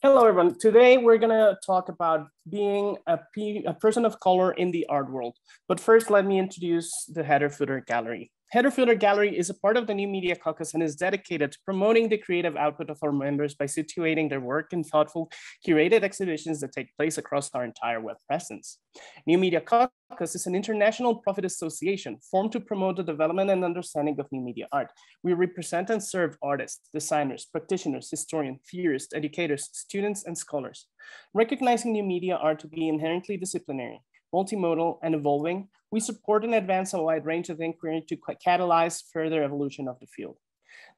Hello, everyone. Today, we're going to talk about being a person of color in the art world. But first, let me introduce the Header Footer Gallery. Header Footer Gallery is a part of the New Media Caucus and is dedicated to promoting the creative output of our members by situating their work in thoughtful, curated exhibitions that take place across our entire web presence. New Media Caucus is an international profit association formed to promote the development and understanding of new media art. We represent and serve artists, designers, practitioners, historians, theorists, educators, students, and scholars. Recognizing new media art to be inherently disciplinary, multimodal, and evolving, we support and advance a wide range of inquiry to catalyze further evolution of the field.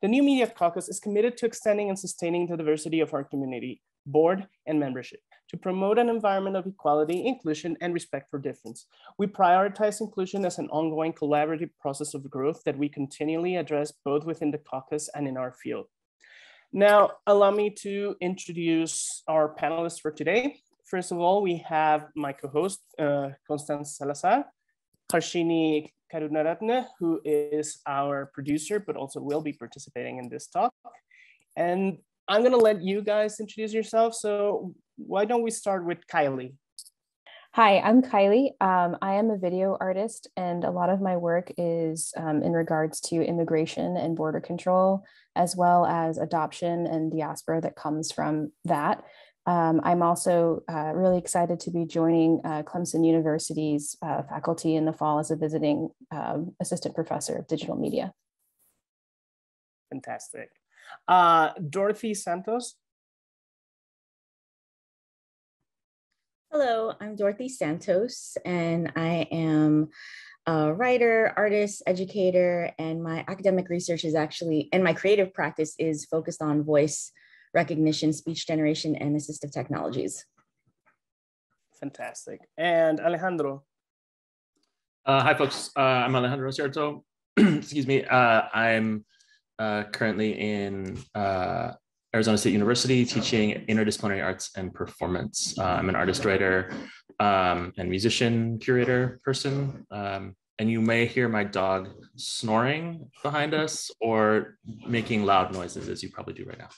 The New Media Caucus is committed to extending and sustaining the diversity of our community, board, and membership to promote an environment of equality, inclusion, and respect for difference. We prioritize inclusion as an ongoing collaborative process of growth that we continually address both within the caucus and in our field. Now, allow me to introduce our panelists for today. First of all, we have my co-host, Constance Salazar, Harshini Karunaratne, who is our producer, but also will be participating in this talk. And I'm gonna let you guys introduce yourselves. So why don't we start with Kiley? Hi, I'm Kiley. I am a video artist, and a lot of my work is in regards to immigration and border control, as well as adoption and diaspora that comes from that. I'm also really excited to be joining Clemson University's faculty in the fall as a visiting assistant professor of digital media. Fantastic. Dorothy Santos. Hello, I'm Dorothy Santos, and I am a writer, artist, educator, and my academic research is actually, and my creative practice is focused on voice recognition, speech generation, and assistive technologies. Fantastic. And Alejandro. Hi, folks. I'm Alejandro Acierto. Excuse me. I'm currently in Arizona State University teaching interdisciplinary arts and performance. I'm an artist, writer, and musician, curator person. And you may hear my dog snoring behind us or making loud noises, as you probably do right now.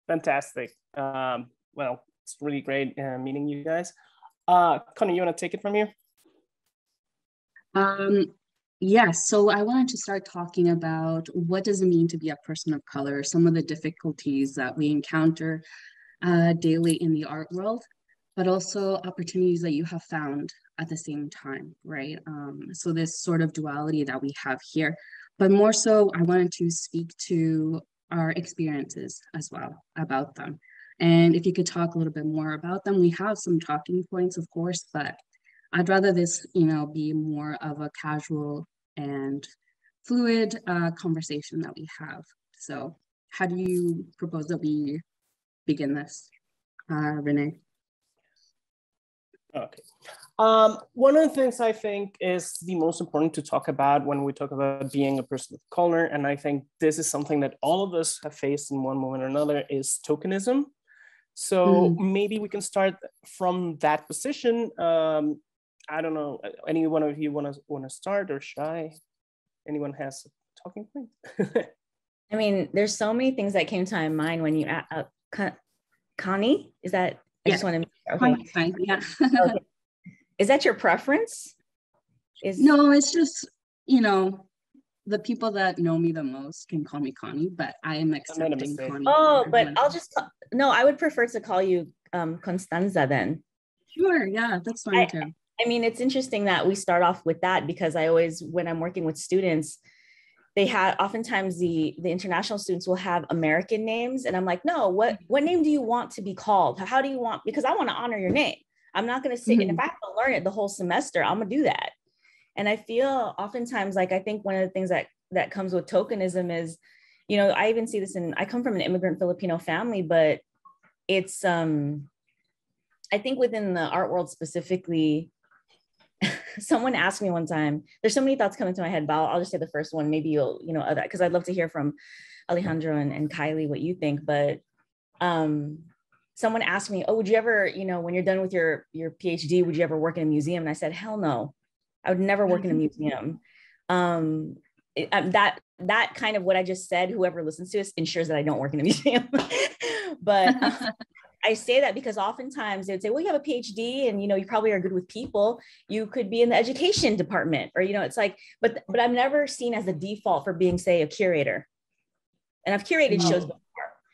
Fantastic. Well, it's really great meeting you guys. Connie, you want to take it from here? Yes, so I wanted to start talking about what does it mean to be a person of color, some of the difficulties that we encounter daily in the art world, but also opportunities that you have found at the same time, right? So this sort of duality that we have here, but more so I wanted to speak to our experiences as well about them. And if you could talk a little bit more about them, we have some talking points, of course, but I'd rather this, be more of a casual and fluid conversation that we have. So how do you propose that we begin this, Renee? Okay. One of the things I think is the most important to talk about when we talk about being a person of color, and I think this is something that all of us have faced in one moment or another, is tokenism. So maybe we can start from that position. I don't know, any one of you want to start, or shy? Anyone has a talking point? I mean, there's so many things that came to my mind when you, Connie, is that, I just want to, okay. Fine, yeah. Okay. Is that your preference? No, it's just, the people that know me the most can call me Connie, but I am accepting Connie. Oh, but I'll just, no, I would prefer to call you Constanza then. Sure, yeah, that's fine too. I mean, it's interesting that we start off with that because I always, when I'm working with students, they have, oftentimes the international students will have American names. And I'm like, no, what name do you want to be called? How do you want, because I want to honor your name. I'm not going to sit, and if I have to learn it the whole semester, I'm going to do that. And I feel oftentimes, like, I think one of the things that comes with tokenism is, I even see this I come from an immigrant Filipino family, but it's, I think within the art world specifically, someone asked me one time, there's so many thoughts coming to my head, but I'll just say the first one, maybe you'll, other, because I'd love to hear from Alejandro and Kiley what you think, but someone asked me, oh, would you ever, when you're done with your PhD, would you ever work in a museum? And I said, hell no, I would never work in a museum. that kind of what I just said, whoever listens to this ensures that I don't work in a museum. But I say that because oftentimes they'd say, well, you have a PhD and, you probably are good with people. You could be in the education department, or, it's like, but I'm never seen as the default for being, say, a curator. And I've curated shows before.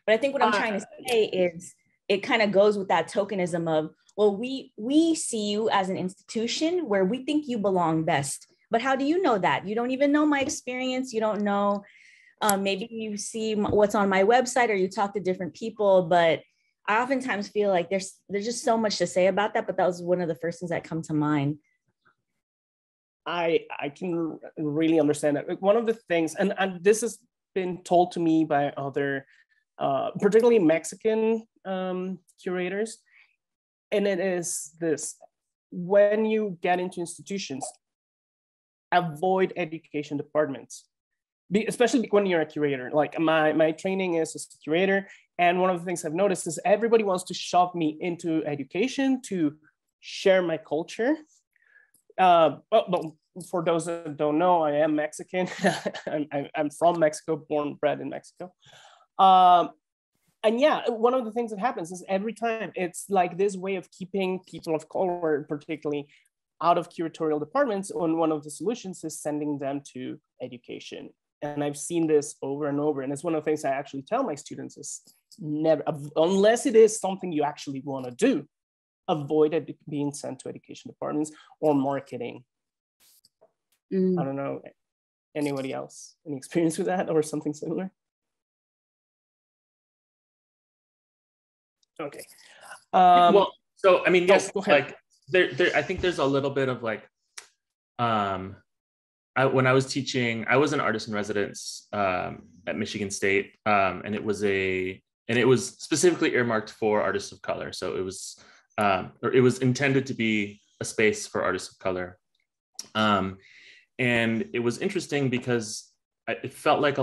But I think what I'm trying to say is it kind of goes with that tokenism of, well, we see you as an institution where we think you belong best. But how do you know that? You don't even know my experience. You don't know, maybe you see what's on my website or you talk to different people, but I oftentimes feel like there's just so much to say about that, but that was one of the first things that come to mind. I can really understand that. One of the things, and this has been told to me by other, particularly Mexican curators, and it is this: when you get into institutions, avoid education departments, especially when you're a curator. Like my training is as a curator, and one of the things I've noticed is everybody wants to shove me into education to share my culture. Well, for those that don't know, I am Mexican. I'm from Mexico, born, bred in Mexico. And yeah, one of the things that happens is every time it's like this way of keeping people of color, particularly out of curatorial departments, and one of the solutions is sending them to education. And I've seen this over and over. And it's one of the things I actually tell my students is never, unless it is something you actually want to do, avoid being sent to education departments or marketing. I don't know, anybody else, any experience with that or something similar? Okay. Well, so, I mean, yes, like there, I think there's a little bit of like, when I was teaching, I was an artist in residence at Michigan State, and it was specifically earmarked for artists of color. So it was intended to be a space for artists of color. And it was interesting because it felt like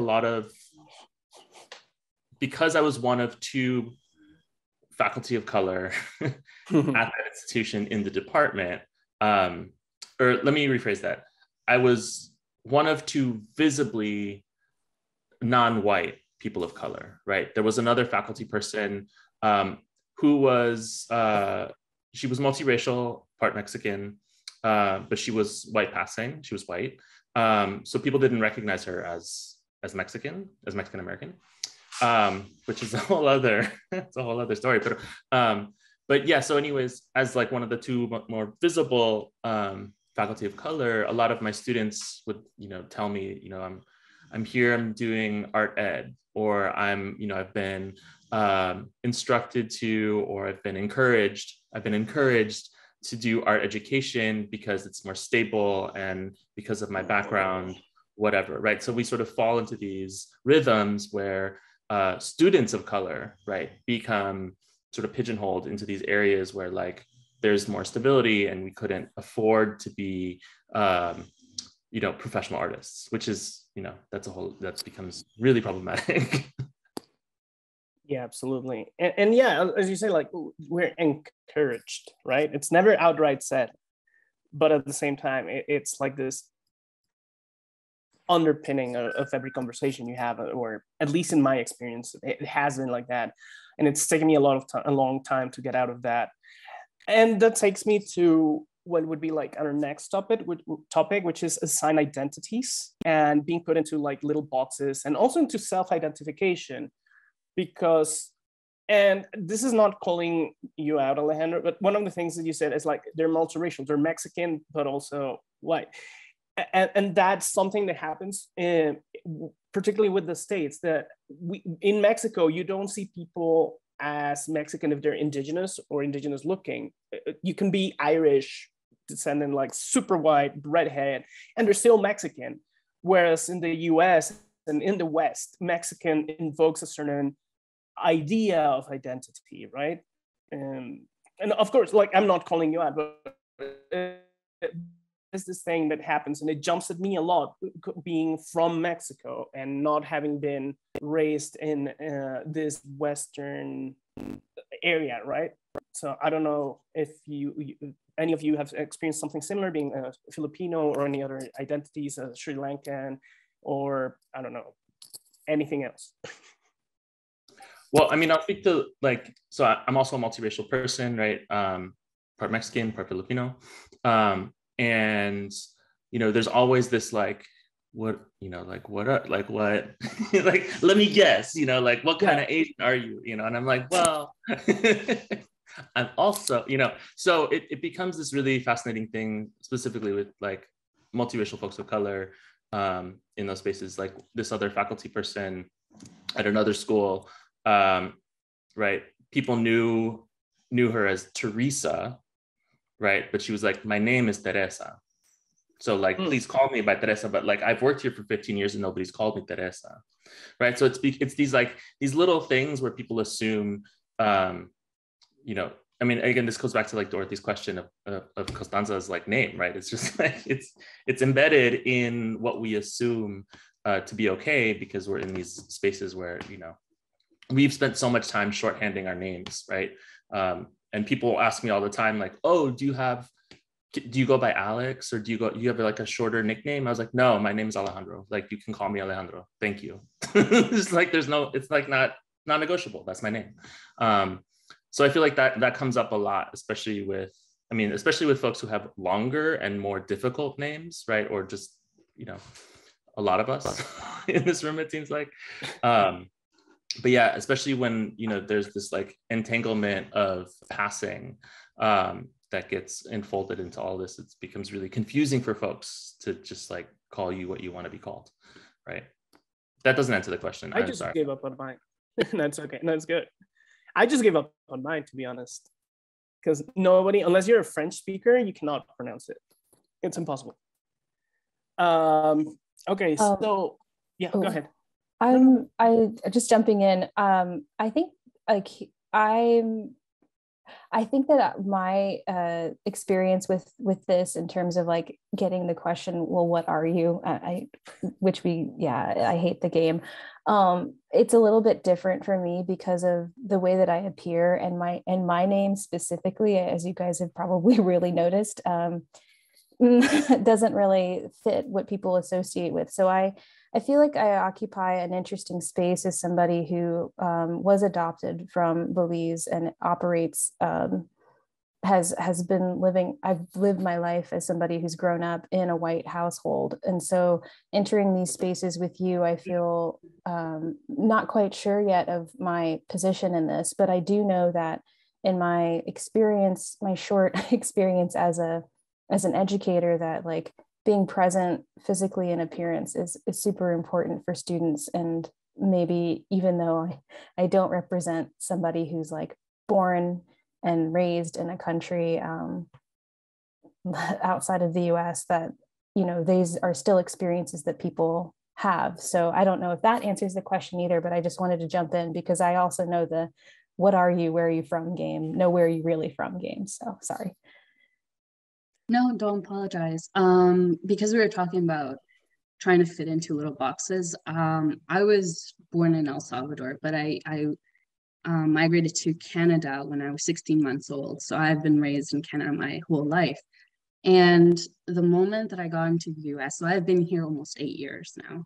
because I was one of two faculty of color at that institution in the department, or let me rephrase that. I was one of two visibly non-white people of color, right? There was another faculty person who was, she was multiracial, part Mexican, but she was white passing, she was white. So people didn't recognize her as Mexican American, which is a whole other story. But yeah, so anyways, as like one of the two more visible faculty of color, a lot of my students would, tell me, I'm here, I'm doing art ed, or I've been instructed to, or I've been encouraged to do art education because it's more stable and because of my background, whatever, right? So we sort of fall into these rhythms where students of color, right, become sort of pigeonholed into these areas where like there's more stability and we couldn't afford to be, professional artists, which is, that becomes really problematic. Yeah, absolutely. And yeah, as you say, like we're encouraged, right? It's never outright said, but at the same time, it's like this underpinning of every conversation you have, or at least in my experience, it has been like that. And it's taken me a long time to get out of that. And that takes me to what would be like our next topic, which is assigned identities and being put into like little boxes and also into self-identification. Because, and this is not calling you out, Alejandro, but one of the things that you said is like they're multiracial, they're Mexican, but also white. And that's something that happens particularly with the States, that in Mexico, you don't see people as Mexican if they're indigenous or indigenous looking. You can be Irish descendant, like super white, redhead, and they're still Mexican. Whereas in the US and in the West, Mexican invokes a certain idea of identity, right? And of course, like I'm not calling you out, but it's this thing that happens, and it jumps at me a lot, being from Mexico and not having been raised in this Western area, right? So I don't know if any of you have experienced something similar, being a Filipino or any other identities, Sri Lankan, or I don't know, anything else? Well, I mean, I'll speak to like, so I'm also a multiracial person, right? Part Mexican, part Filipino. And, you know, there's always this like, what, you know, like, what are, like, what, like, let me guess, you know, like, what kind of Asian are you? You know, and I'm like, well, I'm also, you know, so it becomes this really fascinating thing, specifically with like multiracial folks of color in those spaces. Like this other faculty person at another school, right? People knew her as Teresa, right? But she was like, my name is Teresa. So like, please call me by Teresa, but like, I've worked here for 15 years and nobody's called me Teresa, right? So it's these like, these little things where people assume, you know, I mean, again, this goes back to like Dorothy's question of Constanza's like name, right? It's just like, it's embedded in what we assume to be okay, because we're in these spaces where, you know, we've spent so much time shorthanding our names, right? And people ask me all the time, like, oh, do you go by Alex, or do you have like a shorter nickname? I was like, no, my name is Alejandro. Like, you can call me Alejandro. Thank you. It's like, it's like not negotiable. That's my name. So I feel like that comes up a lot, especially with folks who have longer and more difficult names, right? Or just, you know, a lot of us in this room, it seems like. But yeah, especially when, you know, there's this like entanglement of passing that gets enfolded into all this, it becomes really confusing for folks to just like call you what you want to be called, right? That doesn't answer the question. I just gave up on mine. That's okay. That's good. I just gave up on mine, to be honest, because nobody, unless you're a French speaker, you cannot pronounce it. It's impossible. Okay, so yeah, go ahead. I just jumping in. I think like I think that my experience with this in terms of like getting the question, well, what are you? I hate the game. It's a little bit different for me because of the way that I appear, and my name specifically, as you guys have probably really noticed, doesn't really fit what people associate with. So I feel like I occupy an interesting space as somebody who was adopted from Belize and operates, has been living, I've lived my life as somebody who's grown up in a white household. And so entering these spaces with you, I feel not quite sure yet of my position in this, but I do know that in my experience, my short experience as an educator, that like being present physically in appearance is super important for students. And maybe even though I don't represent somebody who's like born and raised in a country outside of the US, that, you know, these are still experiences that people have. So I don't know if that answers the question either, but I just wanted to jump in because I also know the what are you, where are you from game, know where are you really from game. So sorry. No, don't apologize. Because we were talking about trying to fit into little boxes. I was born in El Salvador, but I migrated to Canada when I was 16 months old. So I've been raised in Canada my whole life. And the moment that I got into the US, so I've been here almost 8 years now.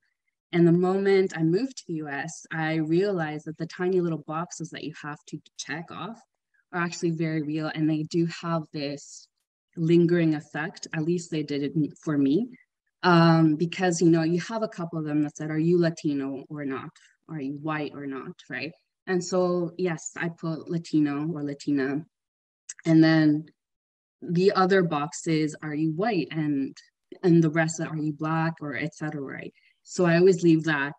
And the moment I moved to the US, I realized that the tiny little boxes that you have to check off are actually very real. And they do have this lingering effect. At least they did it for me. Because, you know, you have a couple of them that said, are you Latino or not? Are you white or not, right? And so, yes, I put Latino or Latina. And then the other boxes, are you white? And the rest are you Black or et cetera, right? So I always leave that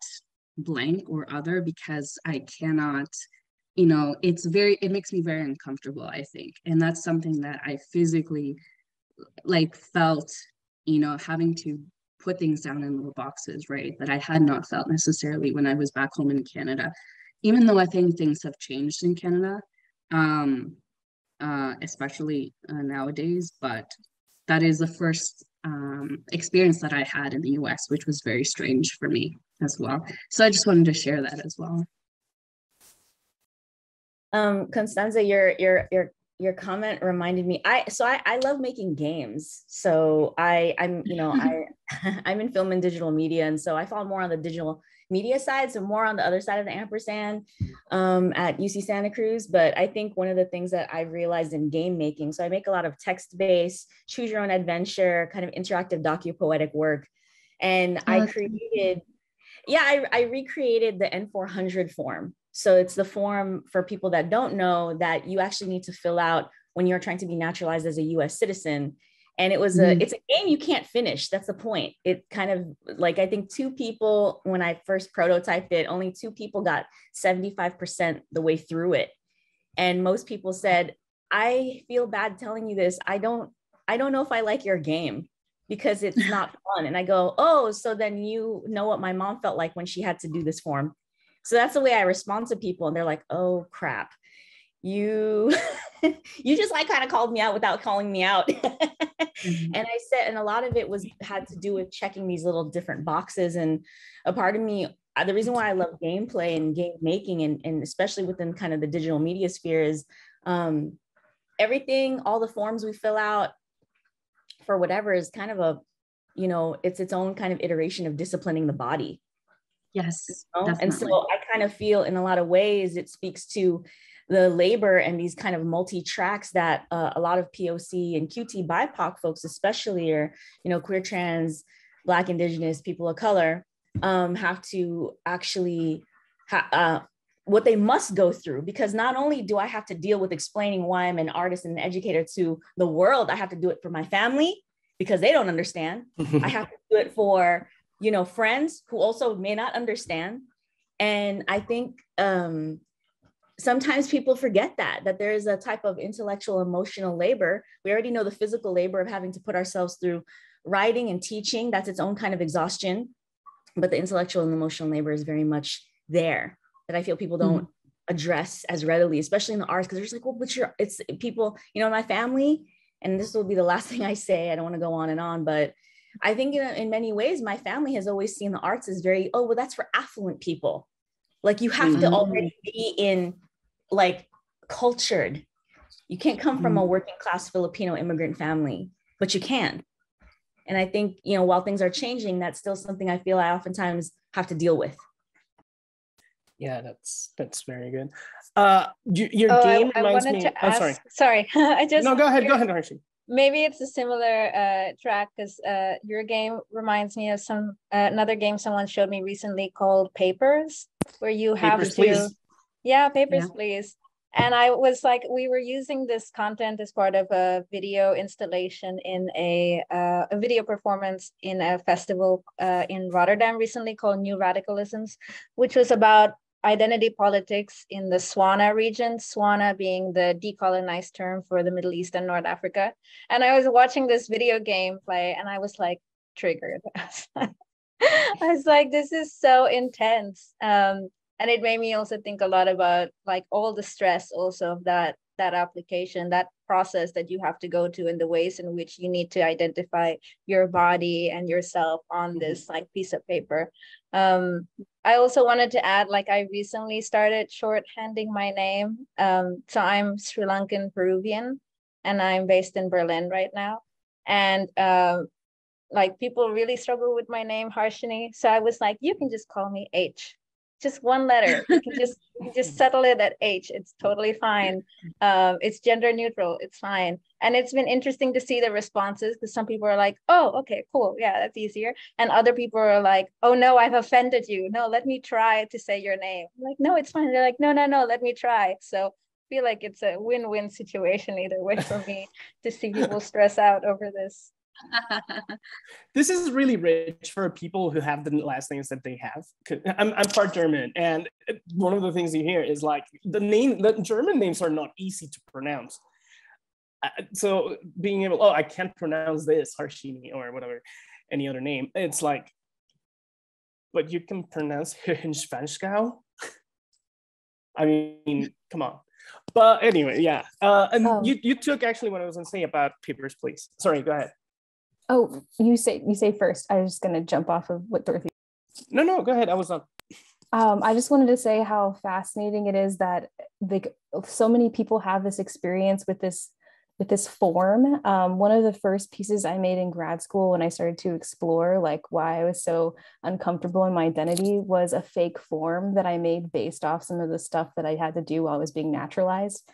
blank or other because I cannot, you know, it makes me very uncomfortable, I think. And that's something that I physically like felt, you know, having to put things down in little boxes, right? That I had not felt necessarily when I was back home in Canada, even though I think things have changed in Canada, especially nowadays. But that is the first experience that I had in the US, which was very strange for me as well. So I just wanted to share that as well. Constanza, your your comment reminded me. I love making games. So I'm I'm in film and digital media, and so I fall more on the digital media side, so more on the other side of the ampersand at UC Santa Cruz. But I think one of the things that I've realized in game making, so I make a lot of text-based, choose your own adventure, kind of interactive docu-poetic work. And I created, I recreated the N400 form. So it's the form for people that don't know that you actually need to fill out when you're trying to be naturalized as a US citizen. And it was it's a game you can't finish. That's the point. It kind of like, I think 2 people, when I first prototyped it, only 2 people got 75% the way through it. And most people said, I feel bad telling you this. I don't know if I like your game because it's not fun. And I go, oh, so then you know what my mom felt like when she had to do this form. So that's the way I respond to people. And they're like, oh crap, you just like kind of called me out without calling me out. And I said, and a lot of it had to do with checking these little different boxes. And a part of me, the reason why I love gameplay and game making, and especially within kind of the digital media sphere, is everything, all the forms we fill out for whatever is kind of a, it's its own kind of iteration of disciplining the body. Yes. And so I kind of feel in a lot of ways it speaks to the labor and these kind of multi-tracks that a lot of POC and QT BIPOC folks, especially, or, queer, trans, Black, Indigenous, people of color, have to actually, what they must go through, because not only do I have to deal with explaining why I'm an artist and an educator to the world, I have to do it for my family because they don't understand. I have to do it for, friends who also may not understand. And I think sometimes people forget that there is a type of intellectual, emotional labor. We already know the physical labor of having to put ourselves through writing and teaching. That's its own kind of exhaustion. But the intellectual and emotional labor is very much there that I feel people don't address as readily, especially in the arts, because they're just like, well, but it's people, my family, and this will be the last thing I say, I don't want to go on and on, but I think in many ways, my family has always seen the arts as very, oh, well, that's for affluent people. Like you have to already be in like cultured. You can't come from a working class Filipino immigrant family, but you can. And I think, while things are changing, that's still something I feel I oftentimes have to deal with. Yeah, that's very good. Your game reminds me. To ask, sorry. Sorry, No, go ahead, Harshi. Maybe it's a similar track, because your game reminds me of another game someone showed me recently called Papers, where you have Papers, to, please. Yeah, Papers, Please. And I was like, we were using this content as part of a video installation in a video performance in a festival in Rotterdam recently called New Radicalisms, which was about identity politics in the Swana region, Swana being the decolonized term for the Middle East and North Africa. And I was watching this video game play and I was like triggered. I was like, this is so intense. And it made me also think a lot about like all the stress also of that application, that process that you have to go to, and the ways in which you need to identify your body and yourself on this like piece of paper. I also wanted to add, like, I recently started shorthanding my name. So I'm Sri Lankan Peruvian, and I'm based in Berlin right now. And like people really struggle with my name, Harshini. So I was like, you can just call me H. Just one letter. You can just settle it at H. It's totally fine. It's gender neutral. It's fine. And it's been interesting to see the responses, because some people are like, oh, okay, cool. Yeah, that's easier. And other people are like, oh no, I've offended you. No, let me try to say your name. I'm like, no, it's fine. They're like, no, let me try. So I feel like it's a win-win situation either way for me to see people stress out over this. This is really rich for people who have the last names that they have. I'm part German, and one of the things you hear is like the German names are not easy to pronounce. So being able, I can't pronounce this, Harshini or whatever, any other name. It's like, but you can pronounce Hirschenschwanschgau. I mean, come on. But anyway, yeah. And you took actually what I was going to say about Papers, Please. Sorry, go ahead. Oh, you say first. I was just going to jump off of what Dorothy. No, go ahead. I was on. I just wanted to say how fascinating it is that so many people have this experience with this form. One of the first pieces I made in grad school when I started to explore like why I was so uncomfortable in my identity was a fake form that I made based off some of the stuff that I had to do while I was being naturalized.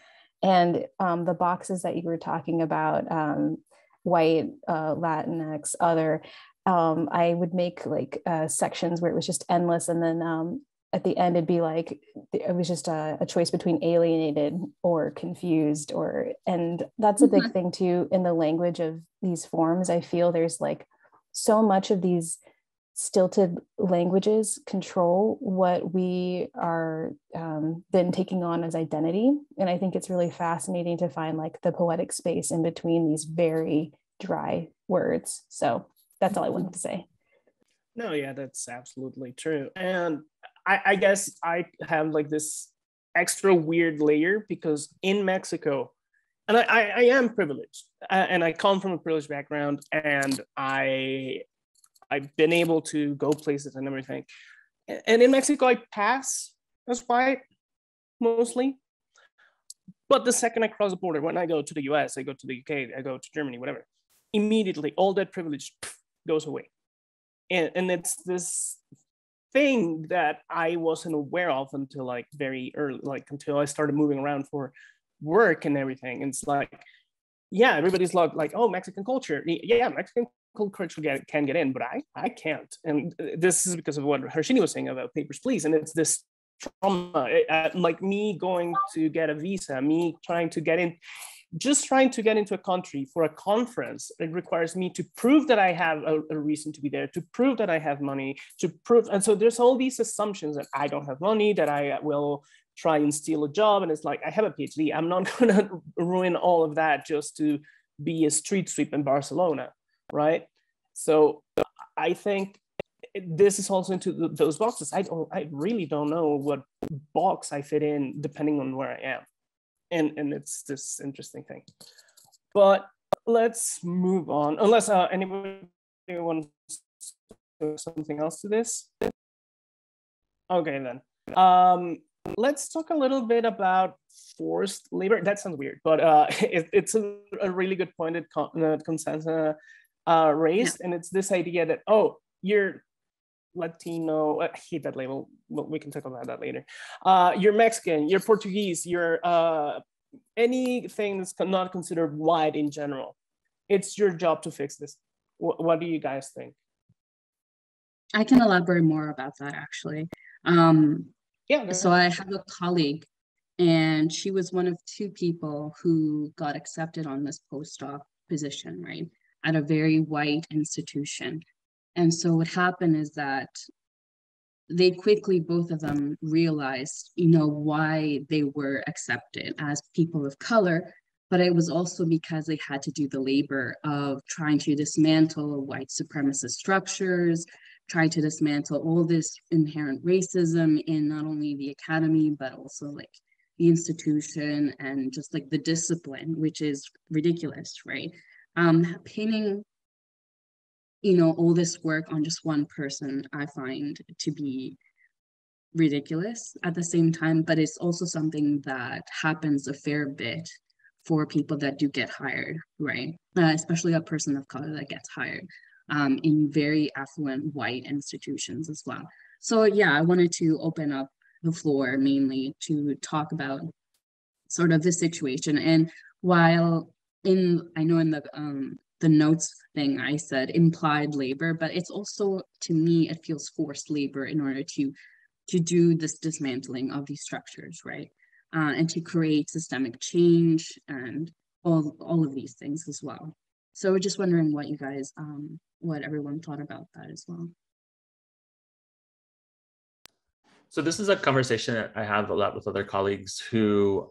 And the boxes that you were talking about, white, Latinx, other, I would make like sections where it was just endless. And then at the end, it'd be like, it was just a choice between alienated or confused, and that's a big thing too in the language of these forms. I feel there's like so much of these stilted languages control what we are then taking on as identity. And I think it's really fascinating to find like the poetic space in between these very dry words. So that's all I wanted to say. No, yeah, that's absolutely true. And I guess I have like this extra weird layer because in Mexico, and I am privileged, and I come from a privileged background, and I've been able to go places and everything. And in Mexico, I pass as white mostly. But the second I cross the border, when I go to the US, I go to the UK, I go to Germany, whatever, immediately all that privilege goes away. And it's this thing that I wasn't aware of until like very early, like until I started moving around for work and everything. And it's like, yeah, everybody's like, oh, Mexican culture. Yeah, Mexican culture can get in, but I can't. And this is because of what Harshini was saying about papers, please. And it's this trauma, like me going to get a visa, me trying to get in, just trying to get into a country for a conference. It requires me to prove that I have a reason to be there, to prove that I have money, to prove. And so there's all these assumptions that I don't have money, that I will try and steal a job. And it's like, I have a PhD. I'm not going to ruin all of that just to be a street sweep in Barcelona, right? So I think this is also into those boxes. I really don't know what box I fit in depending on where I am. And it's this interesting thing. But let's move on, unless anybody wants to do something else to this. Okay, then. Let's talk a little bit about forced labor. That sounds weird, but it's a really good point that Constanza raised, and it's this idea that, oh, you're Latino, I hate that label, but we can talk about that later. You're Mexican, you're Portuguese, you're anything that's not considered white in general. It's your job to fix this. What do you guys think? I can elaborate more about that actually. Yeah. So I have a colleague, and she was one of two people who got accepted on this postdoc position, right, at a very white institution. And so what happened is that they quickly, both of them, realized, why they were accepted as people of color, but it was also because they had to do the labor of trying to dismantle white supremacist structures, trying to dismantle all this inherent racism in not only the academy, but also like the institution and just like the discipline, which is ridiculous, right? Pinning all this work on just one person, I find to be ridiculous at the same time, but it's also something that happens a fair bit for people that do get hired, right? Especially a person of color that gets hired in very affluent white institutions as well. So yeah, I wanted to open up the floor mainly to talk about sort of this situation. And while I know in the notes thing, I said implied labor, but it's also, to me, it feels forced labor in order to do this dismantling of these structures, right? And to create systemic change and all of these things as well. So we're just wondering what you guys, what everyone thought about that as well. So this is a conversation that I have a lot with other colleagues who,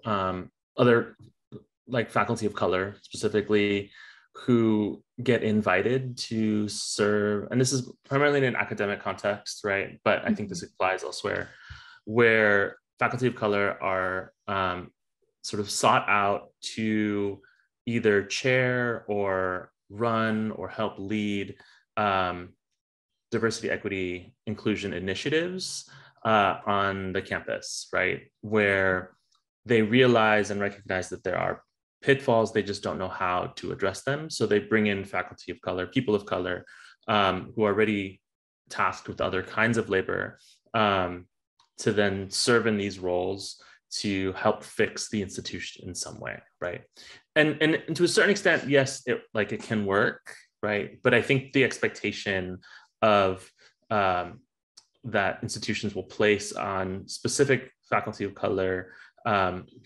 other like faculty of color specifically, who get invited to serve, and this is primarily in an academic context, right? But I think this applies elsewhere, where faculty of color are sort of sought out to either chair or run or help lead diversity, equity, inclusion initiatives on the campus, right? Where they realize and recognize that there are pitfalls, they just don't know how to address them. So they bring in faculty of color, people of color, who are already tasked with other kinds of labor, to then serve in these roles to help fix the institution in some way, right? And to a certain extent, yes, it can work, right? But I think the expectation of that institutions will place on specific faculty of color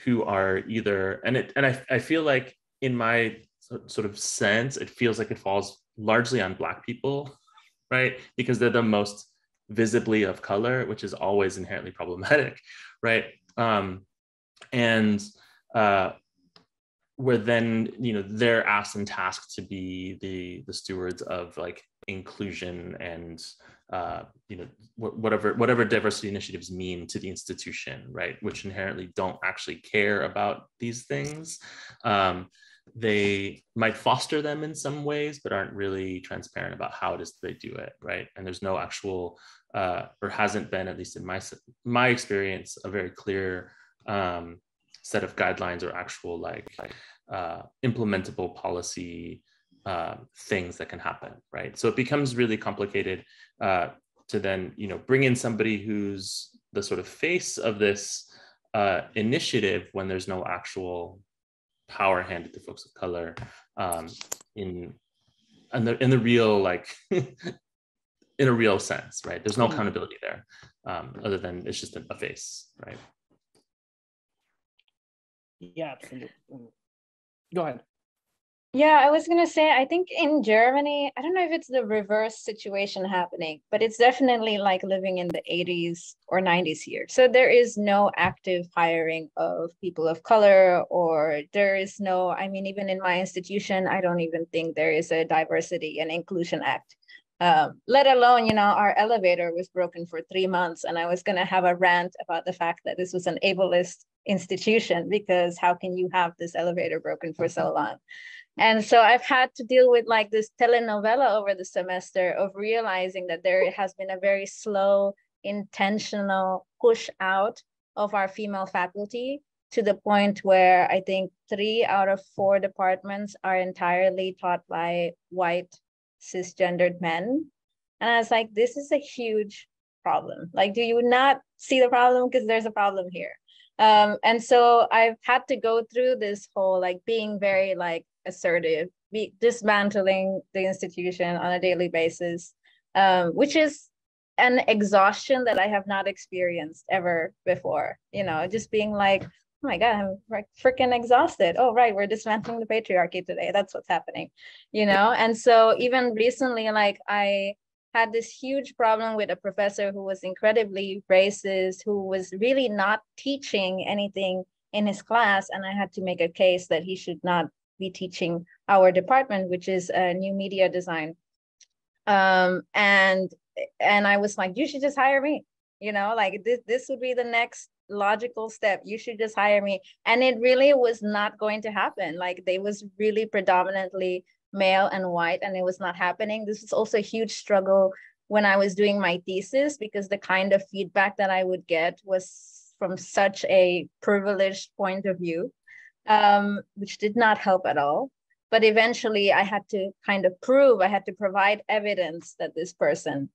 who are either, I feel like in my sort of sense, it feels like it falls largely on Black people, right? Because they're the most visibly of color, which is always inherently problematic, right? Where then, they're asked and tasked to be the stewards of like inclusion and whatever diversity initiatives mean to the institution, right? Which inherently don't actually care about these things. They might foster them in some ways, but aren't really transparent about how it is they do it, right? And there's no actual, or hasn't been, at least in my experience, a very clear set of guidelines or actual implementable policy things that can happen, right? So it becomes really complicated to then, bring in somebody who's the sort of face of this initiative when there's no actual power handed to folks of color in the real, in a real sense, right? There's no accountability there, other than it's just a face, right? Yeah, absolutely. Go ahead. Yeah, I was going to say, I think in Germany, I don't know if it's the reverse situation happening, but it's definitely like living in the 80s or 90s here. So there is no active hiring of people of color, or there is no, I mean, even in my institution, I don't even think there is a Diversity and Inclusion Act. Let alone, our elevator was broken for 3 months, and I was going to have a rant about the fact that this was an ableist institution, because how can you have this elevator broken for so long? And so I've had to deal with like this telenovela over the semester of realizing that there has been a very slow, intentional push out of our female faculty, to the point where I think 3 out of 4 departments are entirely taught by white cisgendered men. And I was like, this is a huge problem. Like, do you not see the problem? Because there's a problem here. And so I've had to go through this whole being very assertive, dismantling the institution on a daily basis, which is an exhaustion that I have not experienced ever before. Just being like, oh my God, I'm freaking exhausted. Oh, right, we're dismantling the patriarchy today. That's what's happening, And so even recently, I had this huge problem with a professor who was incredibly racist, who was really not teaching anything in his class. And I had to make a case that he should not be teaching our department, which is new media design. And I was like, you should just hire me, this would be the next logical step. You should just hire me. And it really was not going to happen. They was really predominantly male and white, and it was not happening. This was also a huge struggle when I was doing my thesis, because the kind of feedback that I would get was from such a privileged point of view, which did not help at all. But eventually I had to I had to provide evidence that this person,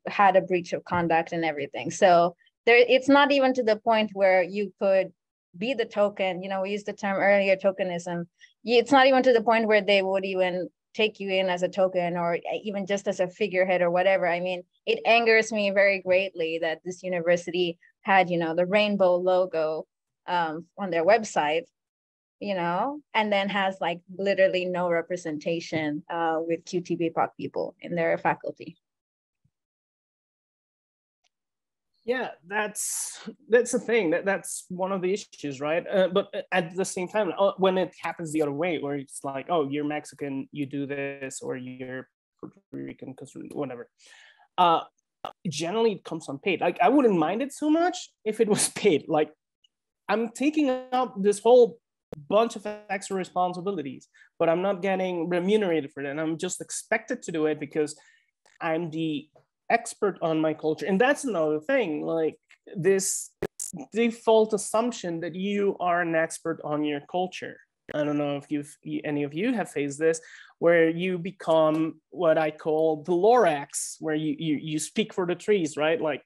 had a breach of conduct and everything. So it's not even to the point where you could be the token, we used the term earlier, tokenism. It's not even to the point where they would even take you in as a token, or even just as a figurehead or whatever. I mean, it angers me very greatly that this university had, the rainbow logo on their website, and then has literally no representation with QT BPOC people in their faculty. Yeah, that's the thing. That's one of the issues, right? But at the same time, when it happens the other way, where it's like, oh, you're Mexican, you do this, or you're Puerto Rican, whatever. Generally, it comes unpaid. I wouldn't mind it so much if it was paid. I'm taking up this whole bunch of extra responsibilities, but I'm not getting remunerated for it, and I'm just expected to do it because I'm the expert on my culture. And that's another thing, like this default assumption that you are an expert on your culture. I don't know if any of you have faced this, where you become what I call the Lorax, where you speak for the trees, right? Like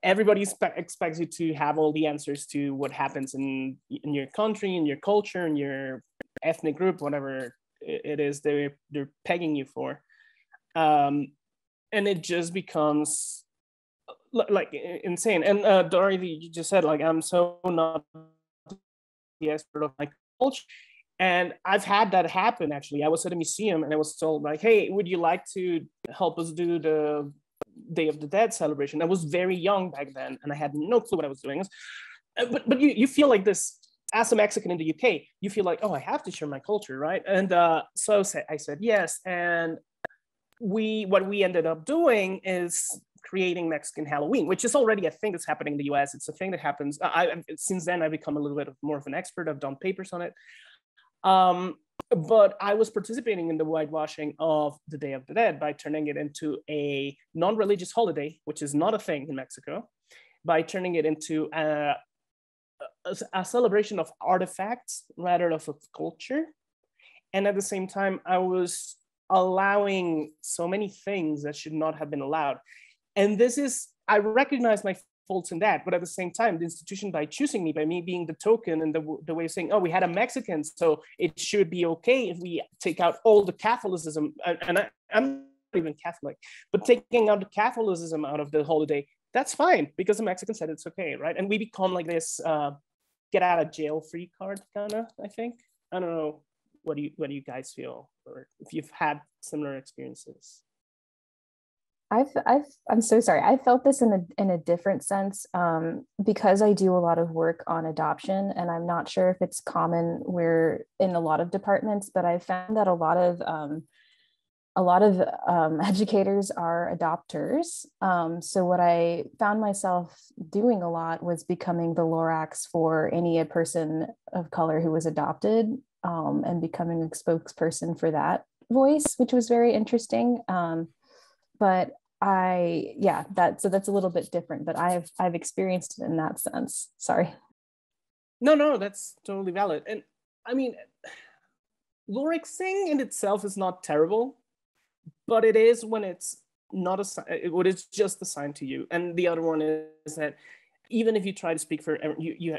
everybody expects you to have all the answers to what happens in your country, in your culture, in your ethnic group, whatever it is they're pegging you for. And it just becomes like insane. And Dorothy, you just said, like, I'm so not the expert of my culture. And I've had that happen, actually. I was at a museum and I was told, like, hey, would you like to help us do the Day of the Dead celebration? I was very young back then and I had no clue what I was doing. But you feel like this, as a Mexican in the UK, you feel like, oh, I have to share my culture, right? And so I said yes. And what we ended up doing is creating Mexican Halloween, which is already a thing that's happening in the US. It's a thing that happens. Since then, I've become a little bit more of an expert. I've done papers on it. But I was participating in the whitewashing of the Day of the Dead by turning it into a non-religious holiday, which is not a thing in Mexico, by turning it into a celebration of artifacts rather than of culture. And at the same time, I was allowing so many things that should not have been allowed. And this is, I recognize my faults in that, but at the same time, the institution, by choosing me, by me being the token and the way of saying, oh, we had a Mexican, so it should be okay if we take out all the Catholicism, and I'm not even Catholic, but taking out the Catholicism out of the holiday, that's fine, because the Mexican said it's okay, right? And we become like this get out of jail free card, kind of, I think. I don't know, what do you guys feel, or if you've had similar experiences? I'm so sorry. I felt this in a different sense because I do a lot of work on adoption, and I'm not sure if it's common where in a lot of departments, but I found that a lot of educators are adopters. So what I found myself doing a lot was becoming the Lorax for a person of color who was adopted, and becoming a spokesperson for that voice, which was very interesting. But that's a little bit different, but I've experienced it in that sense. Sorry. No, that's totally valid. And I mean, Loraxing in itself is not terrible, but it is when it's not what it's just assigned to you. And the other one is that even if you try to speak for you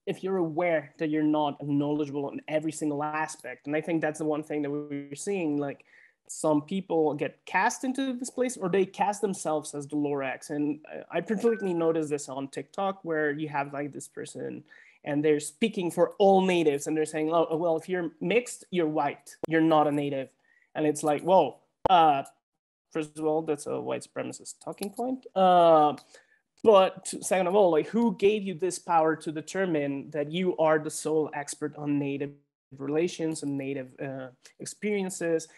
if you're aware that you're not knowledgeable in every single aspect, and I think that's the one thing that we're seeing, like some people get cast into this place, or they cast themselves as the Lorax. And I particularly noticed this on TikTok, where you have like this person and they're speaking for all natives, and they're saying, oh, well, if you're mixed, you're white, you're not a native. And it's like, whoa, first of all, that's a white supremacist talking point. But second of all, like, who gave you this power to determine that you are the sole expert on native relations and native experiences?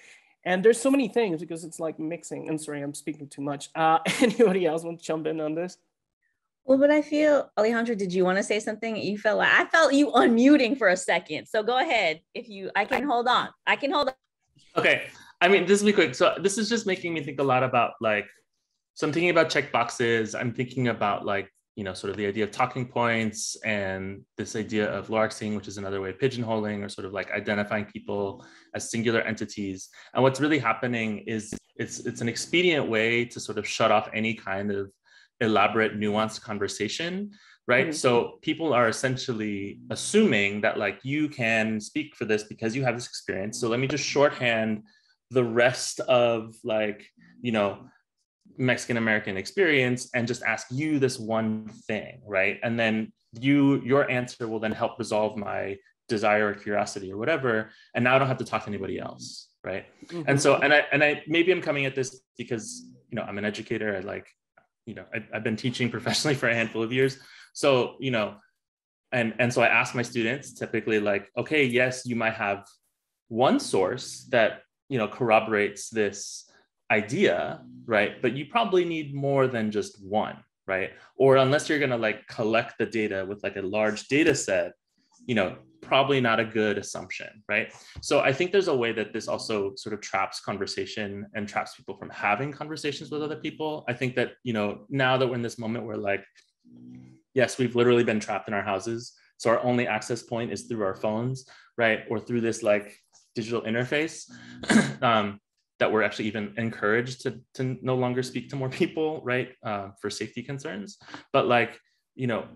And there's so many things, because it's like mixing. I'm sorry, I'm speaking too much. Anybody else want to jump in on this? Well, but I feel, Alejandro, did you want to say something? I felt you unmuting for a second. So go ahead. I can hold on. Okay. I mean, this will be quick. So this is just making me think a lot about, like, so I'm thinking about check boxes. I'm thinking about, like, sort of the idea of talking points, and this idea of Loraxing, which is another way of pigeonholing, or sort of like identifying people as singular entities. And what's really happening is it's an expedient way to sort of shut off any kind of elaborate, nuanced conversation, right? Mm-hmm. So people are essentially assuming that, like, you can speak for this because you have this experience. So let me just shorthand the rest of, like, Mexican American experience and just ask you this one thing, right? And then your answer will then help resolve my desire or curiosity or whatever. And now I don't have to talk to anybody else, right? Mm-hmm. And so, and I maybe I'm coming at this because, I'm an educator. I've been teaching professionally for a handful of years. So, and so I ask my students typically, like, okay, yes, you might have one source that, corroborates this idea, right? But you probably need more than just one, right? Or unless you're going to, like, collect the data with, like, a large data set, probably not a good assumption, right? So I think there's a way that this also sort of traps conversation and traps people from having conversations with other people. I think that, you know, now that we're in this moment where like, yes, we've literally been trapped in our houses. So our only access point is through our phones, right? Or through this like digital interface that we're actually even encouraged to no longer speak to more people, right? For safety concerns. But like, you know,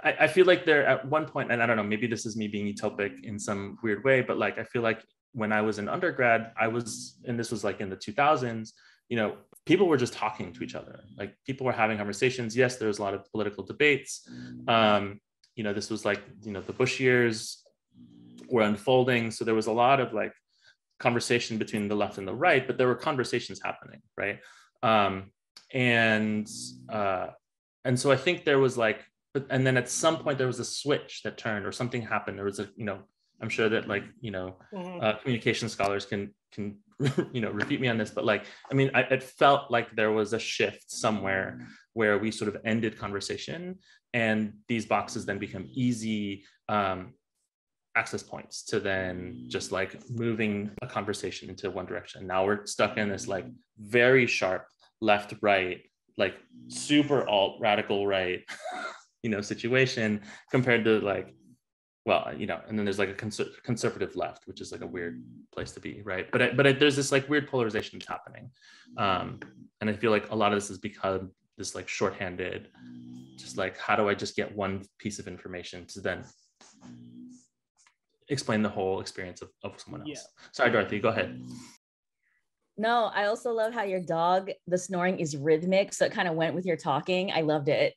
I feel like there at one point, and I don't know, maybe this is me being utopic in some weird way, but like, I feel like when I was in undergrad, and this was like in the 2000s, you know, people were just talking to each other. Like people were having conversations. Yes, there was a lot of political debates. You know, this was like, you know, the Bush years were unfolding. So there was a lot of like conversation between the left and the right, but there were conversations happening, right? And so I think there was like, and then at some point there was a switch that turned or something happened. There was a, you know, I'm sure that like, you know, communication scholars can, you know, refute me on this, but like, I mean, it felt like there was a shift somewhere where we sort of ended conversation and these boxes then become easy access points to then just like moving a conversation into one direction. Now we're stuck in this like very sharp left, right, like super alt radical right, you know, situation compared to like, well, you know, and then there's like a conservative left, which is like a weird place to be, right? But there's this like weird polarization that's happening. And I feel like a lot of this has become this like shorthanded, just like, how do I just get one piece of information to then explain the whole experience of someone else? Yeah. Sorry, Dorothy, go ahead. No, I also love how your dog, the snoring is rhythmic. So it kind of went with your talking. I loved it.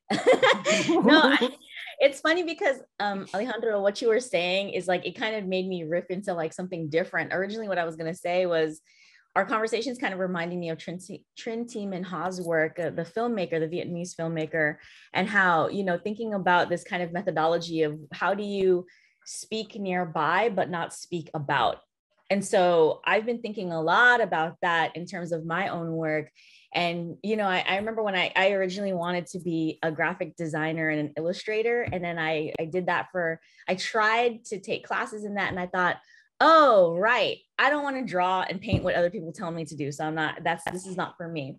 It's funny because Alejandro, what you were saying is like, it kind of made me riff into like something different. Originally, what I was going to say was our conversations kind of reminding me of Trinh Minh Ha's work, the filmmaker, the Vietnamese filmmaker, and how, you know, thinking about this kind of methodology of how do you speak nearby, but not speak about. And so I've been thinking a lot about that in terms of my own work. And, you know, I remember when I originally wanted to be a graphic designer and an illustrator. And then I did that I tried to take classes in that. And I thought, oh, right, I don't want to draw and paint what other people tell me to do. So this is not for me.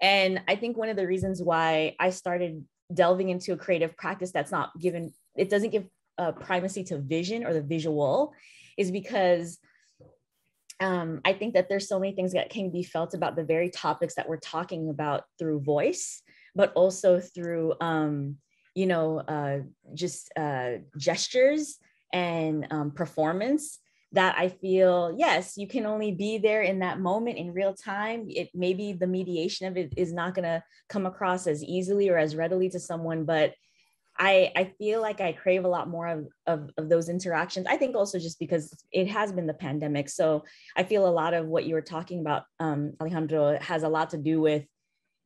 And I think one of the reasons why I started delving into a creative practice that's not given, it doesn't give primacy to vision or the visual, is because I think that there's so many things that can be felt about the very topics that we're talking about through voice, but also through, you know, just gestures and performance that I feel, yes, you can only be there in that moment in real time. Maybe the mediation of it is not going to come across as easily or as readily to someone, but I feel like I crave a lot more of those interactions. I think also just because it has been the pandemic. So I feel a lot of what you were talking about, Alejandro, has a lot to do with,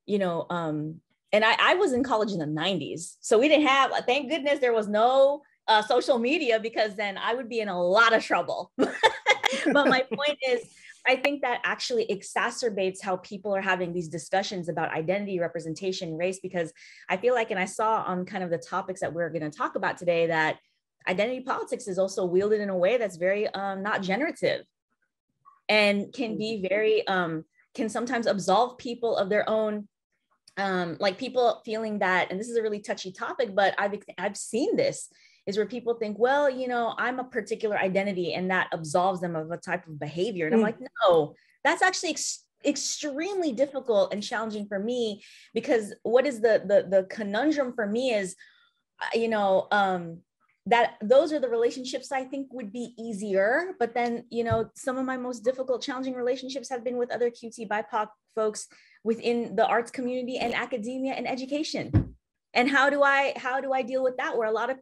you know, and I was in college in the 90s. So we didn't have, thank goodness there was no social media, because then I would be in a lot of trouble. But my point is, I think that actually exacerbates how people are having these discussions about identity, representation, race, because I feel like, and I saw on kind of the topics that we're going to talk about today, that identity politics is also wielded in a way that's very not generative and can be very, can sometimes absolve people of their own, like people feeling that, and this is a really touchy topic, but I've seen this, is where people think, well, you know, I'm a particular identity and that absolves them of a type of behavior. And I'm like, no, that's actually extremely difficult and challenging for me, because what is the conundrum for me is, you know, that those are the relationships I think would be easier. But then, you know, some of my most difficult, challenging relationships have been with other QT BIPOC folks within the arts community and academia and education. And how do I deal with that? Where a lot of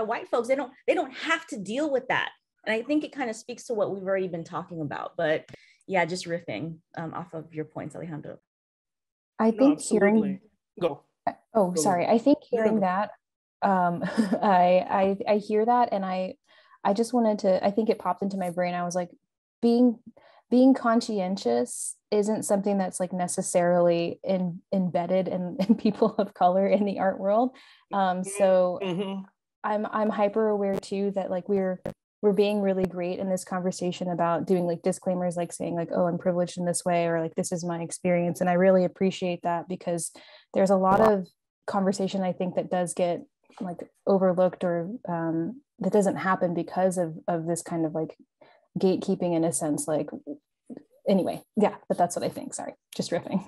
white folks, they don't have to deal with that. And I think it kind of speaks to what we've already been talking about. But yeah, just riffing off of your points, Alejandro. I think hearing that, I hear that, and I just wanted to, I think it popped into my brain. I was like, being conscientious isn't something that's like necessarily embedded in people of color in the art world. So I'm hyper aware too that like we're being really great in this conversation about doing like disclaimers, like saying like, oh, I'm privileged in this way, or like this is my experience. And I really appreciate that, because there's a lot of conversation I think that does get like overlooked, or that doesn't happen because of this kind of like gatekeeping in a sense. Like, anyway, yeah, but that's what I think. Sorry, just riffing.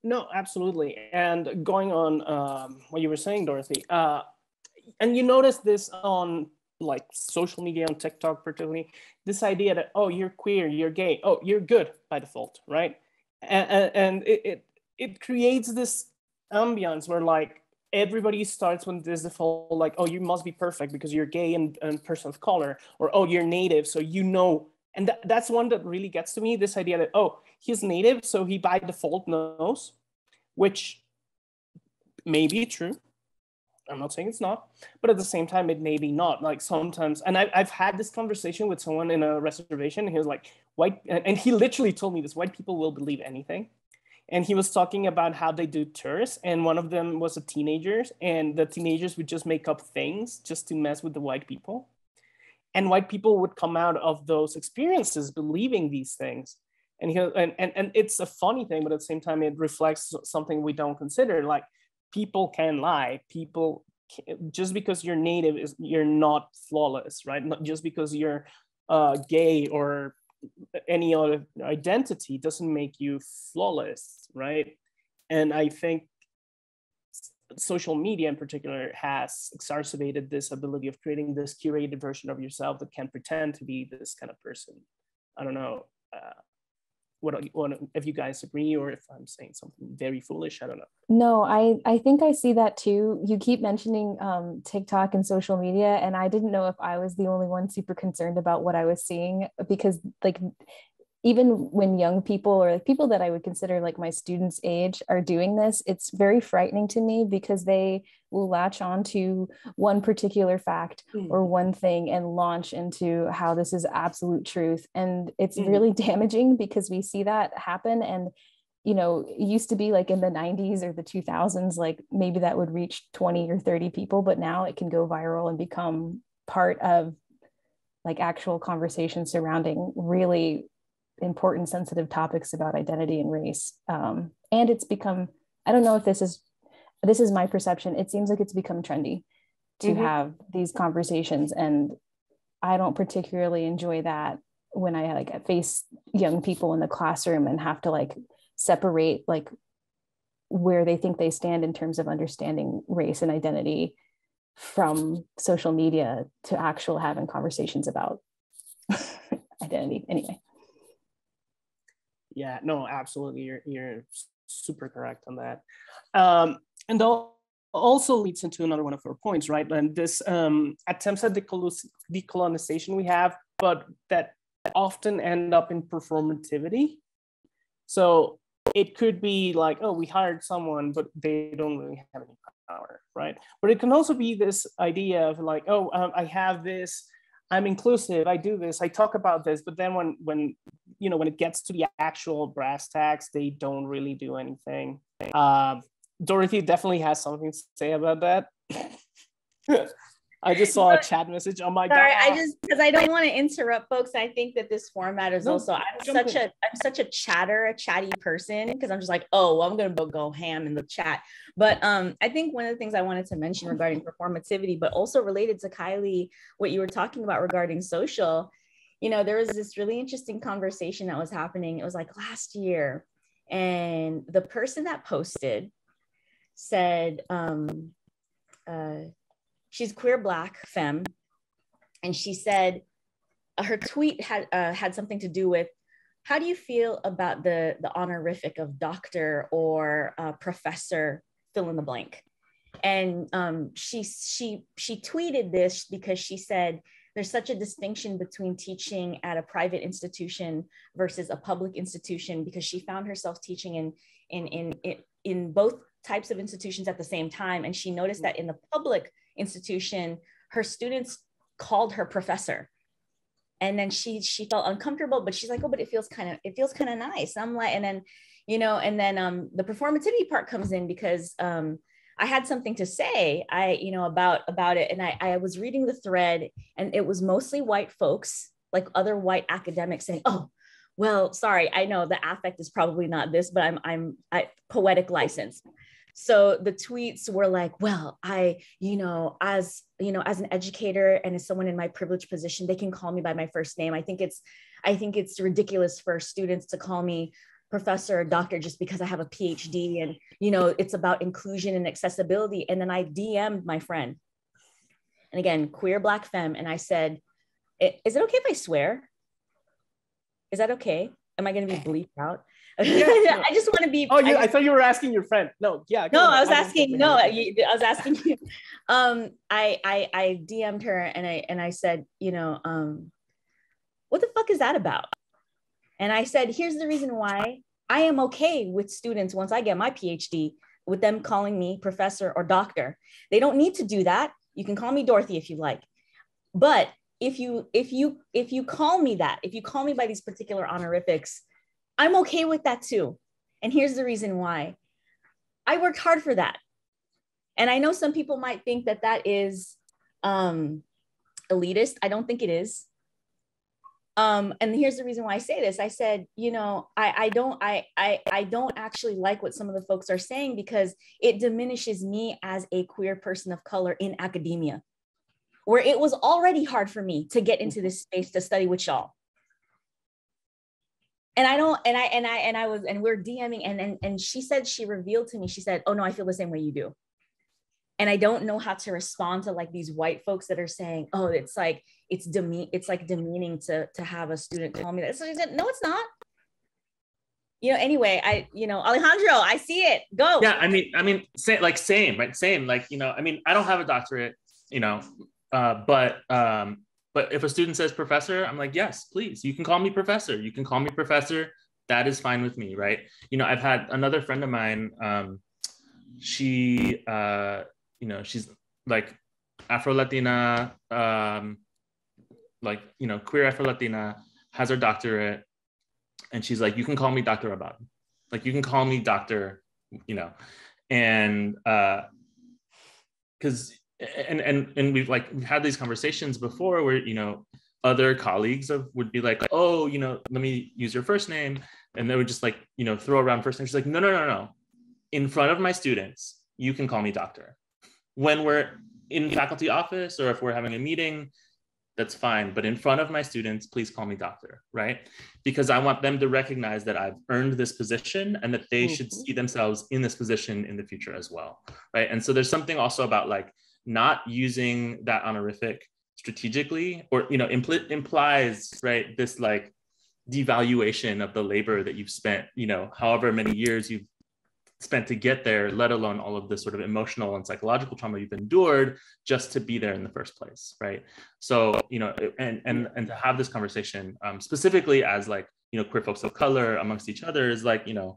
No, absolutely. And going on what you were saying, Dorothy, and you notice this on like social media, on TikTok particularly, this idea that, oh, you're queer, you're gay, oh, you're good by default, right? And it creates this ambiance where like everybody starts with this default, like, oh, you must be perfect because you're gay and person of color, or oh, you're native, so you know. And that's one that really gets to me, this idea that, oh, he's native, so he by default knows, which may be true. I'm not saying it's not, but at the same time, it may be not. Like sometimes, and I've had this conversation with someone in a reservation, and he was like, and he literally told me this, white people will believe anything. And he was talking about how they do tours, and one of them was a teenager, and the teenagers would just make up things just to mess with the white people. And white people would come out of those experiences believing these things. And it's a funny thing, but at the same time, it reflects something we don't consider. Like, people can lie. People just because you're native you're not flawless, right? Not just because you're gay or any other identity doesn't make you flawless, right? And I think social media in particular has exacerbated this ability of creating this curated version of yourself that can pretend to be this kind of person. I don't know what if you guys agree, or if I'm saying something very foolish. I don't know. No, I think I see that too. You keep mentioning TikTok and social media, and I didn't know if I was the only one super concerned about what I was seeing, because like even when young people, or like people that I would consider like my students' age, are doing this, it's very frightening to me, because they will latch on to one particular fact or one thing and launch into how this is absolute truth. And it's really damaging, because we see that happen. And, you know, it used to be like in the 90s or the 2000s, like maybe that would reach 20 or 30 people, but now it can go viral and become part of like actual conversation surrounding really important, sensitive topics about identity and race. And it's become, I don't know if this is my perception, it seems like it's become trendy to have these conversations. And I don't particularly enjoy that when I like face young people in the classroom and have to like separate like where they think they stand in terms of understanding race and identity from social media to actual having conversations about identity. Anyway. Yeah, no, absolutely. You're super correct on that. And also leads into another one of our points, right? And this attempts at decolonization we have, but that often end up in performativity. So it could be like, oh, we hired someone, but they don't really have any power, right? But it can also be this idea of like, oh, I have this, I'm inclusive, I do this, I talk about this, but then when it gets to the actual brass tacks, they don't really do anything. Dorothy definitely has something to say about that. I just saw a chat message. Oh my Sorry, God. because I don't want to interrupt folks. I think that this format is also, I'm such a chatty person, because I'm just like, oh, well, I'm going to go ham in the chat. But I think one of the things I wanted to mention regarding performativity, but also related to Kiley, what you were talking about regarding social, there was this really interesting conversation that was happening. It was like last year, and the person that posted said, she's queer, Black, femme. And she said, her tweet had something to do with, how do you feel about the honorific of doctor or professor, fill in the blank? And she tweeted this because she said, there's such a distinction between teaching at a private institution versus a public institution, because she found herself teaching in both types of institutions at the same time. And she noticed that in the public institution, her students called her professor. And then she felt uncomfortable, but she's like, oh, but it feels kind of nice. I'm like, and then the performativity part comes in, because I I had something to say, about it. And I was reading the thread, and it was mostly white folks, like other white academics saying, oh, well, sorry, I know the affect is probably not this, but I poetic license. So the tweets were like, well, as an educator and as someone in my privileged position, they can call me by my first name. I think it's ridiculous for students to call me professor or doctor just because I have a PhD, and, it's about inclusion and accessibility. And then I DM'd my friend, and again, queer Black femme. And I said, is it okay if I swear? Is that okay? Am I going to be bleeped out? Yeah, I just want to be. Oh, yeah. I thought you were asking your friend. No, yeah. No, I was asking. No, I was asking you. I DM'd her, and I said, what the fuck is that about? And I said, here's the reason why I am okay with students, once I get my PhD, with them calling me professor or doctor. They don't need to do that. You can call me Dorothy if you like. But if you call me that, if you call me by these particular honorifics, I'm okay with that too. And here's the reason why. I worked hard for that. And I know some people might think that that is elitist. I don't think it is. And here's the reason why I say this. I said, I don't actually like what some of the folks are saying, because it diminishes me as a queer person of color in academia, where it was already hard for me to get into this space to study with y'all. And we're DMing, and she said, she revealed to me, she said, oh no, I feel the same way you do. And I don't know how to respond to like these white folks that are saying, oh, it's like demeaning to have a student call me that. So I said, no, it's not. Anyway, Alejandro, I see it. Go. Yeah, I mean, same, right? Same, like, I don't have a doctorate, but if a student says professor, I'm like, yes, please, you can call me professor. You can call me professor. That is fine with me, right? I've had another friend of mine, she, she's like Afro-Latina, queer Afro-Latina, has her doctorate. And she's like, you can call me Dr. Abad. Like, you can call me doctor, and because, and we've had these conversations before where, other colleagues would be like, oh, let me use your first name. And they would just throw around first name. She's like, no. In front of my students, you can call me doctor. When we're in faculty office or if we're having a meeting, that's fine. But in front of my students, please call me doctor, right? Because I want them to recognize that I've earned this position and that they should see themselves in this position in the future as well, right? And so there's something also about not using that honorific strategically, or, implies, right, this devaluation of the labor that you've spent, however many years you've spent to get there, let alone all of this sort of emotional and psychological trauma you've endured just to be there in the first place, right? So, and to have this conversation specifically as queer folks of color amongst each other is the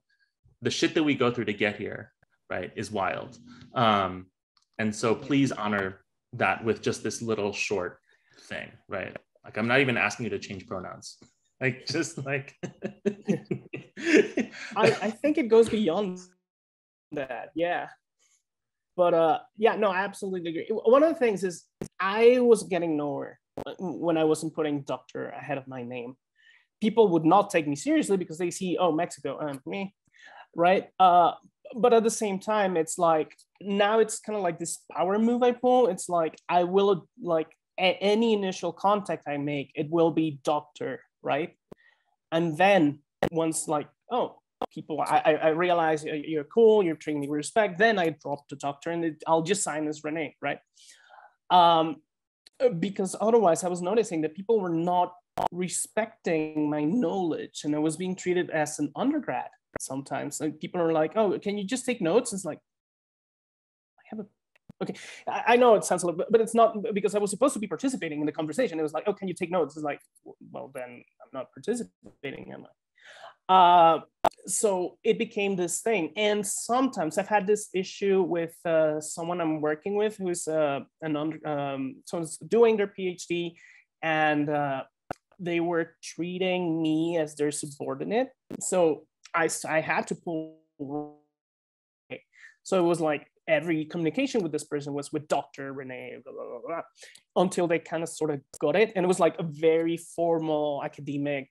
shit that we go through to get here, right, is wild. And so please honor that with just this little short thing, right? I'm not even asking you to change pronouns. I think it goes beyond that, yeah. But yeah, no, I absolutely agree. One of the things is I was getting nowhere when I wasn't putting doctor ahead of my name. People would not take me seriously because they see, oh, Mexico, me, right? But at the same time, it's now it's kind of this power move I pull. It's I will any initial contact I make, it will be doctor, right? And then once oh, people, I realize you're cool, you're treating me with respect, then I drop the doctor and I'll just sign as Renee, right? Because otherwise I was noticing that people were not respecting my knowledge and I was being treated as an undergrad sometimes. People are like, oh, can you just take notes? It's I have a, okay. I know it sounds a little, but it's not, because I was supposed to be participating in the conversation. It was oh, can you take notes? It's well, then I'm not participating, am I? So it became this thing. And sometimes I've had this issue with someone I'm working with who's someone's doing their PhD, and they were treating me as their subordinate. So I had to pull. So it was every communication with this person was with Dr. Renee, blah, blah, blah, blah, until they kind of sort of got it. And it was like a very formal academic,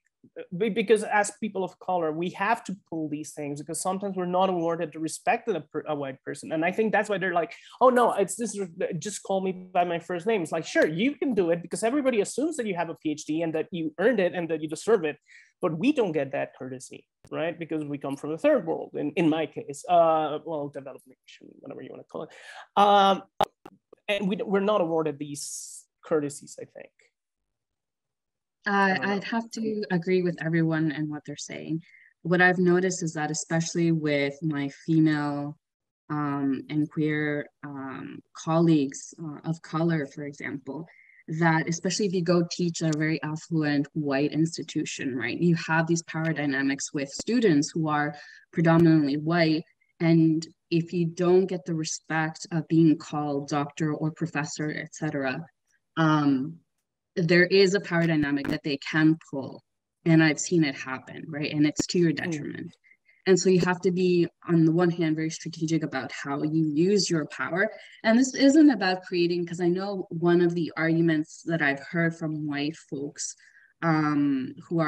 because as people of color, we have to pull these things because sometimes we're not awarded the respect of a white person. And I think that's why they're like, oh no, it's this, just call me by my first name. It's like, sure, you can do it because everybody assumes that you have a PhD and that you earned it and that you deserve it. But we don't get that courtesy, right? Because we come from the third world, in my case, well, developed nation, whatever you want to call it. And we're not awarded these courtesies, I think. I'd have to agree with everyone and what they're saying. What I've noticed is that especially with my female and queer colleagues of color, for example, that especially if you go teach at a very affluent white institution, right, you have these power dynamics with students who are predominantly white. And if you don't get the respect of being called doctor or professor, etc., there is a power dynamic that they can pull, and I've seen it happen, right? And it's to your detriment. And so you have to be, on the one hand, very strategic about how you use your power. And this isn't about creating, because I know one of the arguments that I've heard from white folks who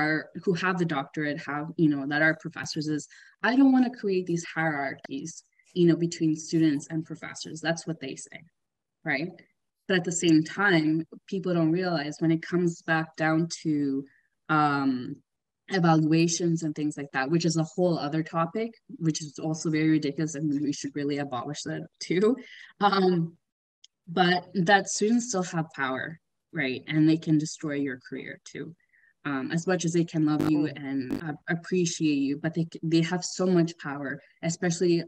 have the doctorate, that are professors, is I don't want to create these hierarchies, between students and professors. That's what they say, right? But at the same time, people don't realize when it comes back down to evaluations and things like that, which is a whole other topic, which is also very ridiculous, and we should really abolish that too. But that students still have power, right? And they can destroy your career too. As much as they can love you and appreciate you, but they have so much power, especially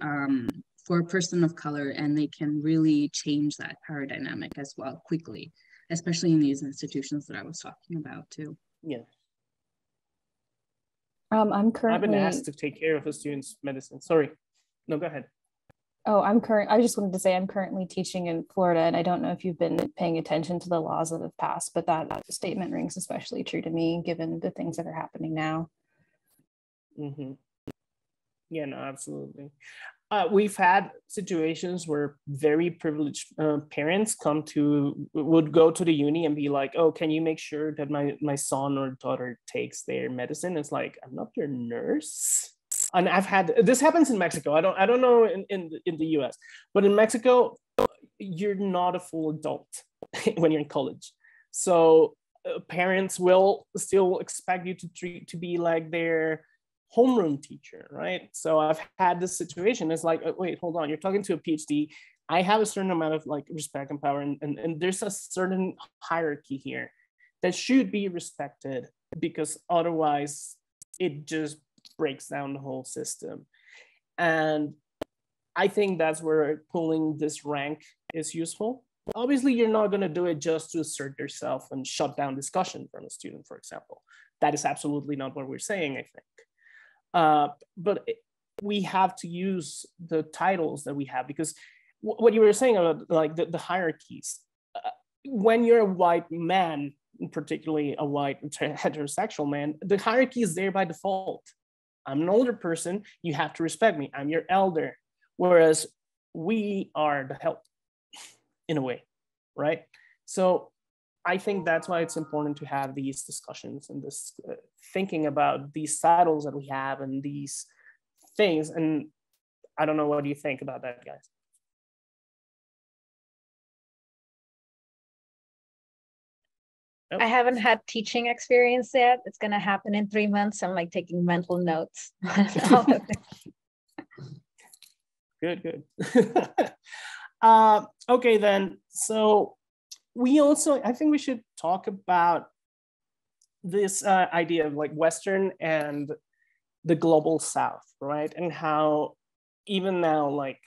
for a person of color, and they can really change that power dynamic as well quickly, especially in these institutions that I was talking about too. Yeah. I've been asked to take care of a student's medicine. Sorry. No, go ahead. Oh, I just wanted to say I'm currently teaching in Florida, and I don't know if you've been paying attention to the laws that have passed, but that statement rings especially true to me, given the things that are happening now. Mm-hmm. Yeah, no, absolutely. We've had situations where very privileged parents would go to the uni and be like, oh, can you make sure that my son or daughter takes their medicine? It's like, I'm not your nurse. And this happens in Mexico. I don't know in the US, but in Mexico, you're not a full adult when you're in college. So parents will still expect you to be like their homeroom teacher, right? So I've had this situation. It's like, wait, hold on, you're talking to a PhD. I have a certain amount of like respect and power, and there's a certain hierarchy here that should be respected, because otherwise it just breaks down the whole system. And I think that's where pulling this rank is useful. Obviously, you're not going to do it just to assert yourself and shut down discussion from a student, for example. That is absolutely not what we're saying, I think. But we have to use the titles that we have, because what you were saying about like the hierarchies, when you're a white man, particularly a white heterosexual man, the hierarchy is there by default. I'm an older person, you have to respect me. I'm your elder. Whereas we are the help in a way, right? So I think that's why it's important to have these discussions and this thinking about these titles that we have and these things. And I don't know, what do you think about that, guys? I haven't had teaching experience yet. It's going to happen in 3 months. I'm like taking mental notes. Good. Okay, then. So I think we should talk about this idea of like Western and the global South, right? And how even now, like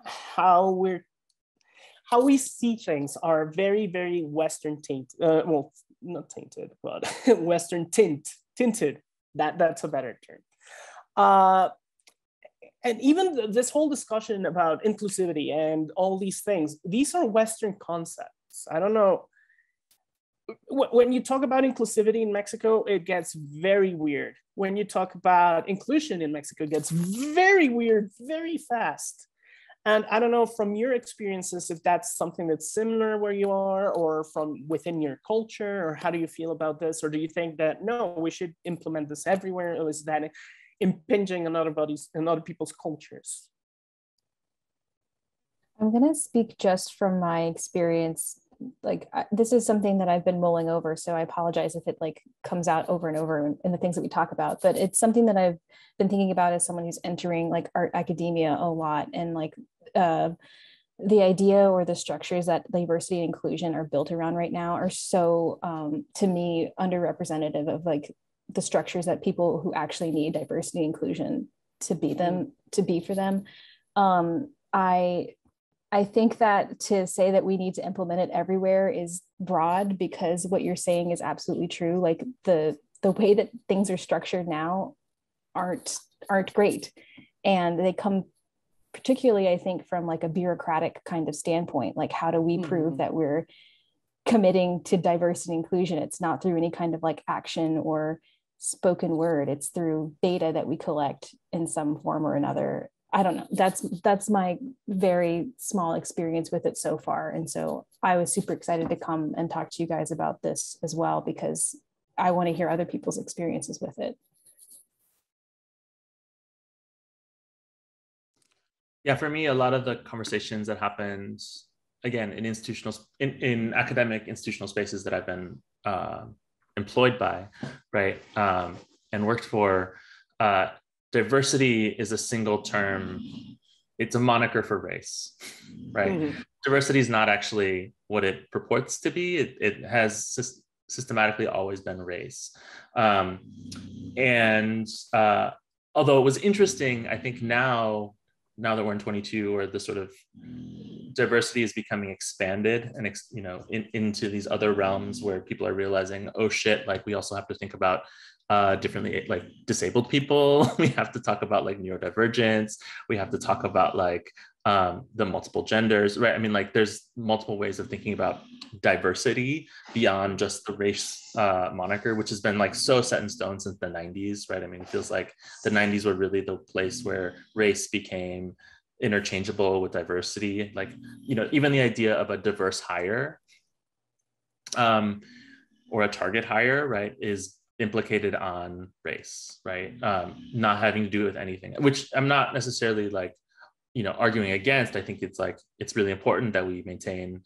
how we see things are very, very Western tainted. Well, not tainted, but Western tinted. That's a better term. And even this whole discussion about inclusivity and all these things, these are Western concepts. I don't know. When you talk about inclusivity in Mexico, it gets very weird. When you talk about inclusion in Mexico, it gets very weird, very fast. And I don't know from your experiences if that's something that's similar where you are or from within your culture, or how do you feel about this? Or do you think that, no, we should implement this everywhere? Or is that impinging on other people's cultures? I'm going to speak just from my experience. Like this is something that I've been mulling over, so I apologize if it like comes out over and over in the things that we talk about, but it's something that I've been thinking about as someone who's entering like art academia a lot. And like the idea or the structures that diversity and inclusion are built around right now are so to me underrepresentative of like the structures that people who actually need diversity and inclusion to be for them. I think that to say that we need to implement it everywhere is broad, because what you're saying is absolutely true. Like the way that things are structured now aren't great. And they come particularly, I think, from like a bureaucratic kind of standpoint. Like, how do we prove that we're committing to diversity and inclusion? It's not through any kind of like action or spoken word. It's through data that we collect in some form or another. I don't know. That's my very small experience with it so far. And so I was super excited to come and talk to you guys about this as well, because I want to hear other people's experiences with it. Yeah, for me, a lot of the conversations that happened, again, in academic institutional spaces that I've been employed by, right, and worked for, diversity is a single term. It's a moniker for race, right? Diversity is not actually what it purports to be. It has systematically always been race. And although it was interesting, I think now that we're in 22, where the sort of diversity is becoming expanded and into these other realms where people are realizing, oh shit, like we also have to think about differently, like disabled people. We have to talk about like neurodivergence. We have to talk about like the multiple genders, right? I mean, like there's multiple ways of thinking about diversity beyond just the race moniker, which has been like so set in stone since the 90s, right? I mean, it feels like the 90s were really the place where race became interchangeable with diversity. Like, even the idea of a diverse hire or a target hire, right, is implicated on race, right? Not having to do with anything, which I'm not necessarily like, arguing against. I think it's really important that we maintain,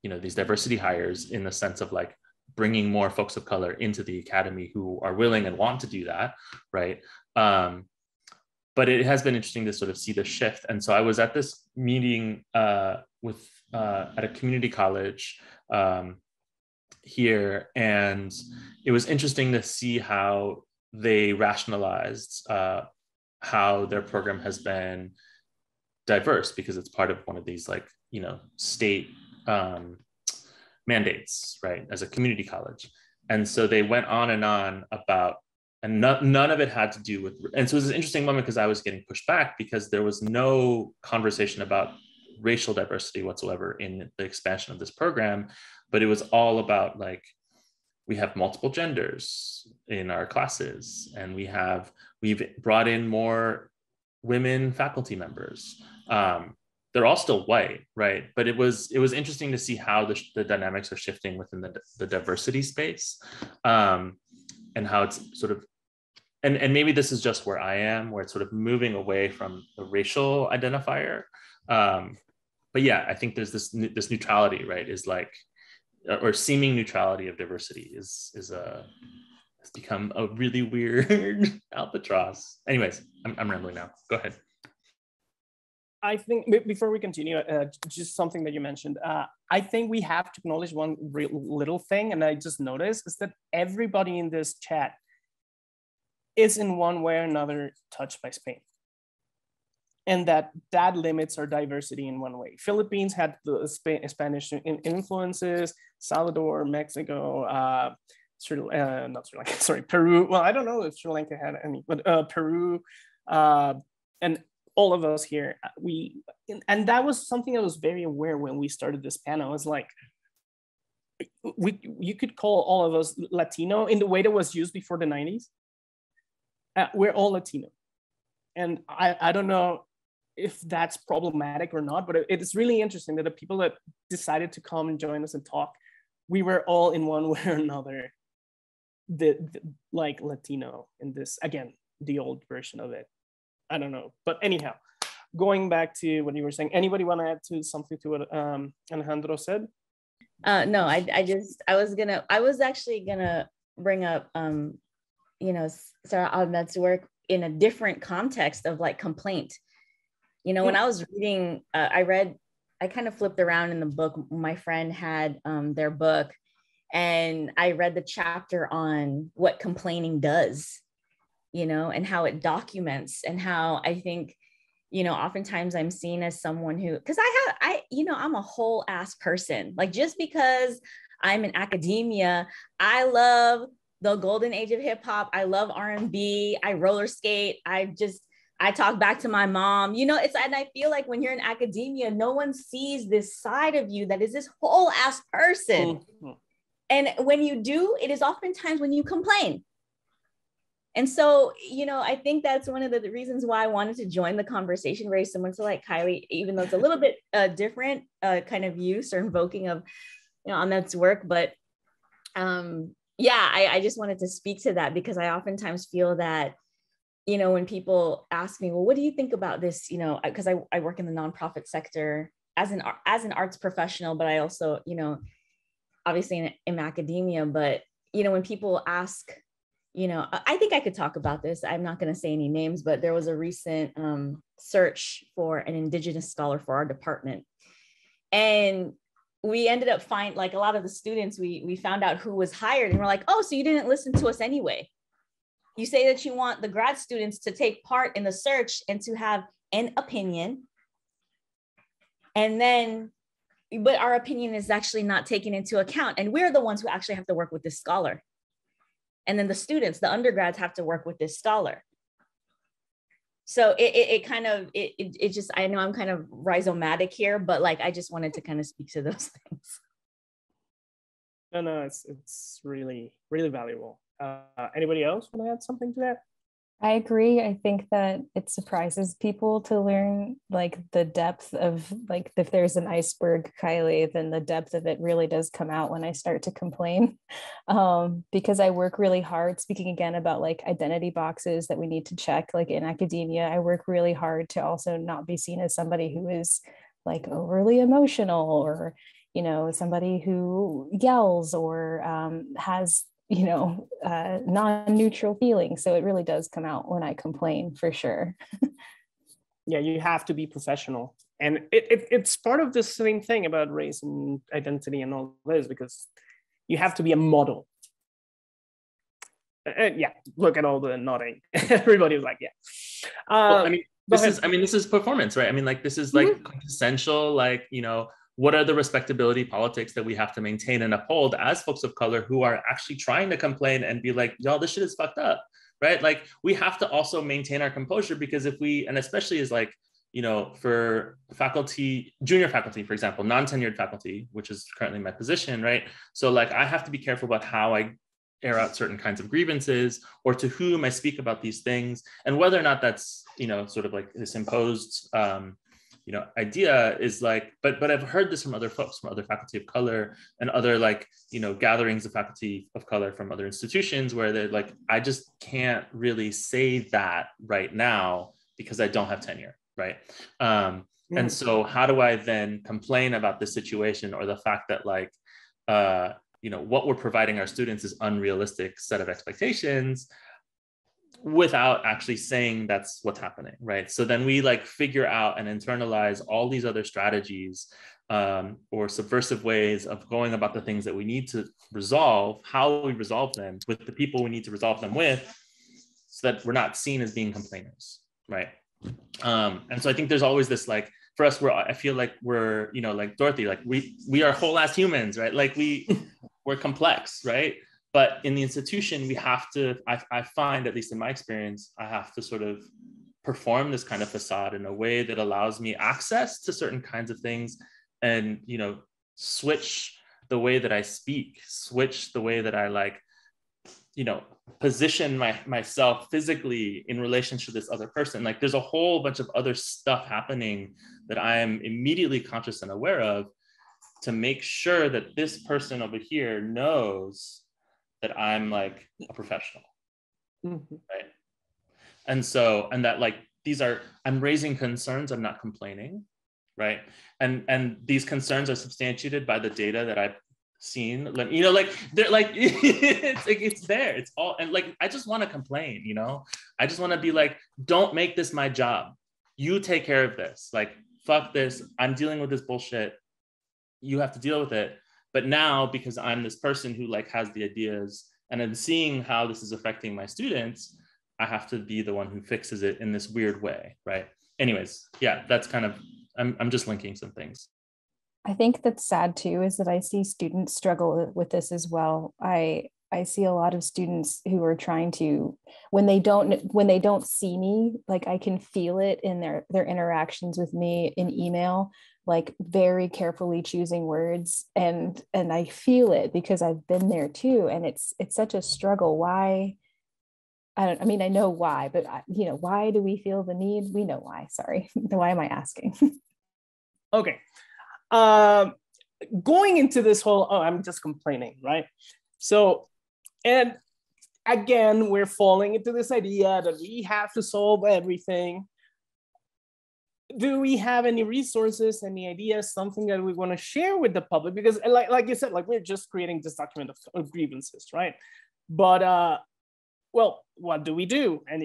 these diversity hires in the sense of like bringing more folks of color into the academy who are willing and want to do that, right? But it has been interesting to sort of see the shift. And so I was at this meeting at a community college here, and it was interesting to see how they rationalized how their program has been diverse, because it's part of one of these like state mandates, right, as a community college. And so they went on and on about, and none of it had to do with, and so it was an interesting moment because I was getting pushed back because there was no conversation about racial diversity whatsoever in the expansion of this program, but it was all about like, we have multiple genders in our classes, and we've brought in more women faculty members. They're all still white, right? But it was interesting to see how the dynamics are shifting within the diversity space, and how it's sort of, and maybe this is just where I am, where it's sort of moving away from the racial identifier. But yeah, I think there's this neutrality, right? Is like, or seeming neutrality of diversity has become a really weird albatross. Anyways, I'm rambling now. Go ahead. I think before we continue, just something that you mentioned, I think we have to acknowledge one little thing, and I just noticed, is that everybody in this chat is in one way or another touched by Spain. And that limits our diversity in one way. Philippines had the Spanish influences, Salvador, Mexico, not Sri Lanka, sorry, Peru. Well, I don't know if Sri Lanka had any, but Peru, and all of us here, and that was something I was very aware when we started this panel. It was like, you could call all of us Latino in the way that was used before the 90s. We're all Latino. And I don't know if that's problematic or not, but it is really interesting that the people that decided to come and join us and talk, we were all in one way or another, like Latino in this, again, the old version of it. I don't know, but anyhow, going back to what you were saying, anybody want to add to something to what Alejandro said? No, I was actually gonna bring up, you know, Sarah Ahmed's work in a different context of like complaint. You know, when I was reading, I kind of flipped around in the book. My friend had their book, and I read the chapter on what complaining does, you know, and how it documents, and how I think, you know, oftentimes I'm seen as someone who, because you know, I'm a whole ass person. Like, just because I'm in academia, I love the golden age of hip hop. I love R&B. I roller skate. I talk back to my mom, you know, and I feel like when you're in academia, no one sees this side of you that is this whole ass person. And when you do, it is oftentimes when you complain. And so, you know, I think that's one of the reasons why I wanted to join the conversation, very similar to like Kiley, even though it's a little bit different kind of use or invoking of, you know, Ahmed's work. But yeah, I just wanted to speak to that, because I oftentimes feel that, you know, when people ask me, well, what do you think about this? You know, because I work in the nonprofit sector as an arts professional, but I also, you know, obviously in academia. But, you know, when people ask, you know, I think I could talk about this. I'm not going to say any names, but there was a recent search for an Indigenous scholar for our department. And we ended up like a lot of the students, we found out who was hired, and we're like, oh, so you didn't listen to us anyway. You say that you want the grad students to take part in the search and to have an opinion. And then, but our opinion is actually not taken into account. And we're the ones who actually have to work with this scholar. And then the students, the undergrads, have to work with this scholar. So it just, I know I'm kind of rhizomatic here, but like, I just wanted to kind of speak to those things. No, it's really, really valuable. Anybody else want to add something to that? I agree. I think that it surprises people to learn like the depth of, like, if there's an iceberg, Kiley, then the depth of it really does come out when I start to complain. Because I work really hard, speaking again about like identity boxes that we need to check, like in academia, I work really hard to also not be seen as somebody who is like overly emotional, or, you know, somebody who yells or has, you know, non-neutral feelings. So it really does come out when I complain, for sure. Yeah, you have to be professional. And it's part of the same thing about race and identity and all this, because you have to be a model. Yeah, look at all the nodding. Everybody was like, yeah. Well, I mean, this is performance, right? I mean, like, this is like essential, like, you know, what are the respectability politics that we have to maintain and uphold as folks of color who are actually trying to complain and be like, y'all, this shit is fucked up, right? Like, we have to also maintain our composure, because if we, and especially as like, you know, for faculty, junior faculty, for example, non-tenured faculty, which is currently my position, right? So like, I have to be careful about how I air out certain kinds of grievances, or to whom I speak about these things, and whether or not that's, you know, sort of like this imposed, you know, idea is like, but I've heard this from other folks, from other faculty of color and other, like, you know, gatherings of faculty of color from other institutions, where they're like, I just can't really say that right now because I don't have tenure, right? And so how do I then complain about the situation, or the fact that like, you know, what we're providing our students is unrealistic set of expectations, without actually saying that's what's happening, right? So then we like figure out and internalize all these other strategies or subversive ways of going about the things that we need to resolve, how we resolve them with the people we need to resolve them with, so that we're not seen as being complainers, right? And so I think there's always this, like, for us, I feel like we're, you know, like Dorothy, like we are whole ass humans, right? Like we're complex, right? But in the institution, we have to, I find, at least in my experience, I have to sort of perform this kind of facade in a way that allows me access to certain kinds of things, and, you know, switch the way that I speak, switch the way that I like you know, position myself physically in relation to this other person. Like there's a whole bunch of other stuff happening that I am immediately conscious and aware of to make sure that this person over here knows that I'm like a professional, right? And so, and that like, I'm raising concerns, I'm not complaining, right? And these concerns are substantiated by the data that I've seen, like, you know, like they're like, it's there, it's all, and like, I just want to complain, you know, I just want to be like, don't make this my job. You take care of this. Like, fuck this. I'm dealing with this bullshit. You have to deal with it. But now, because I'm this person who like has the ideas and I'm seeing how this is affecting my students, I have to be the one who fixes it in this weird way, right? Anyways, yeah, that's kind of, I'm just linking some things. I think that's sad too, is that I see students struggle with this as well. I see a lot of students who are trying to, when they don't see me, like I can feel it in their interactions with me in email, like very carefully choosing words, and I feel it because I've been there too, and it's such a struggle. Why? I mean, I know why, but you know, why do we feel the need? We know why. Sorry, why am I asking? Okay. Going into this whole, oh, I'm just complaining, right? So, and again, we're falling into this idea that we have to solve everything. Do we have any resources, any ideas, something that we want to share with the public? Because like you said, like we're just creating this document of grievances, right? But, well, what do we do? And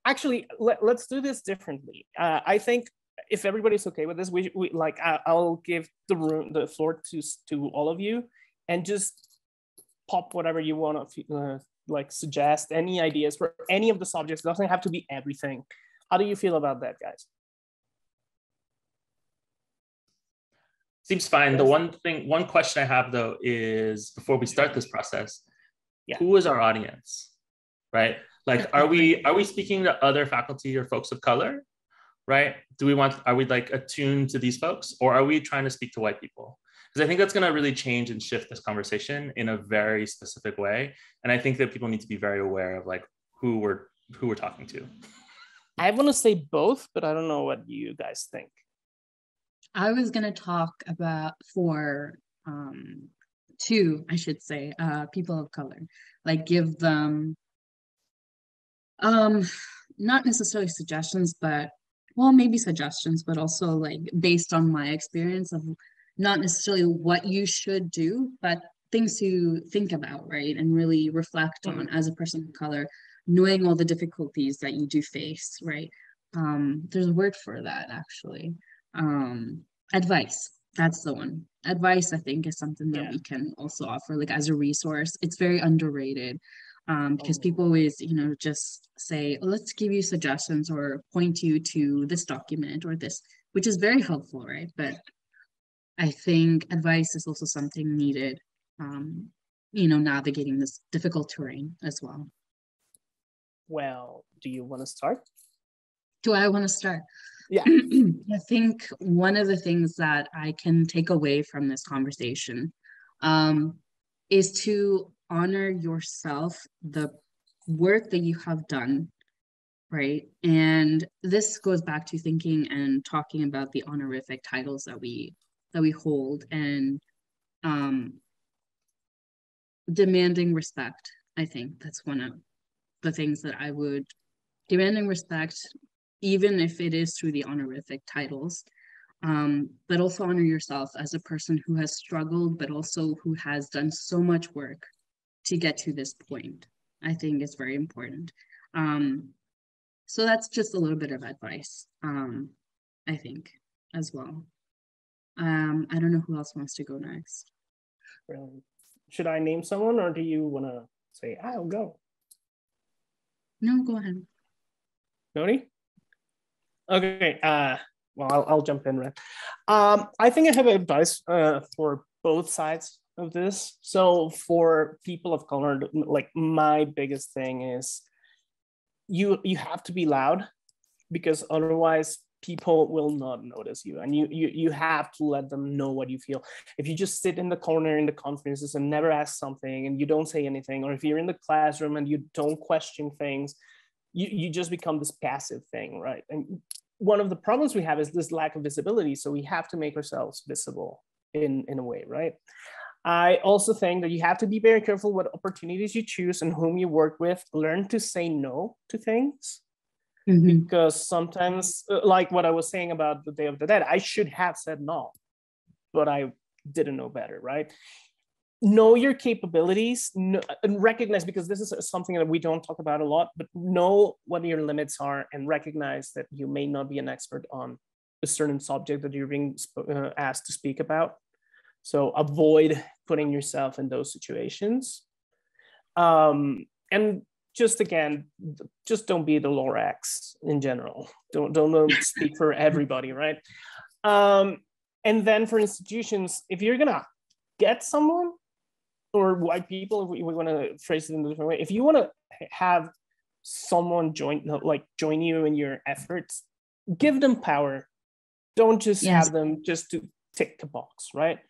actually, let's do this differently. I think if everybody's okay with this, we like I'll give the floor to all of you, and just pop whatever you want to like suggest, any ideas for any of the subjects. It doesn't have to be everything. How do you feel about that, guys? Seems fine. The one question I have though is, before we start this process, who is our audience, right? Like, are we speaking to other faculty or folks of color? Right? Are we like attuned to these folks, or are we trying to speak to white people? Because I think that's going to really change and shift this conversation in a very specific way. And I think that people need to be very aware of like who we're talking to. I want to say both, but I don't know what you guys think. I was going to talk about for two, I should say, people of color, like give them not necessarily suggestions, but well, maybe suggestions, but also like based on my experience of not necessarily what you should do, but things to think about, right? And really reflect on as a person of color, knowing all the difficulties that you do face, right? There's a word for that, actually. Advice, that's the one. Advice, I think, is something that we can also offer, like as a resource. It's very underrated. Because people always, you know, just say, oh, let's give you suggestions or point you to this document or this, which is very helpful, right? But I think advice is also something needed, you know, navigating this difficult terrain as well. Well, do you want to start? Do I want to start? Yeah. I think one of the things that I can take away from this conversation is to honor yourself, the work that you have done, right? And this goes back to thinking and talking about the honorific titles that we hold, and demanding respect. I think that's one of the things that I would, demanding respect, even if it is through the honorific titles, but also honor yourself as a person who has struggled, but also who has done so much work to get to this point. I think it's very important. So that's just a little bit of advice, I think, as well. I don't know who else wants to go next. Should I name someone, or do you want to say, I'll go? No, go ahead. Noni? Okay, well, I'll jump in, right? I think I have advice for both sides of this. So for people of color, like my biggest thing is you have to be loud, because otherwise people will not notice you, and you have to let them know what you feel. If you just sit in the corner in the conferences and never ask something and you don't say anything, or if you're in the classroom and you don't question things, you just become this passive thing, right? And one of the problems we have is this lack of visibility, so we have to make ourselves visible in a way, right? I also think that you have to be very careful what opportunities you choose and whom you work with. Learn to say no to things. Because sometimes, like what I was saying about the Day of the Dead, I should have said no, but I didn't know better, right? Know your capabilities, and recognize, because this is something that we don't talk about a lot, but know what your limits are and recognize that you may not be an expert on a certain subject that you're being asked to speak about. So avoid putting yourself in those situations. And just again, just don't be the Lorax in general. Don't speak for everybody, right? And then for institutions, if you're gonna get someone, or white people, if we want to phrase it in a different way, if you want to have someone join you in your efforts, give them power. Don't just have them just to tick the box, right?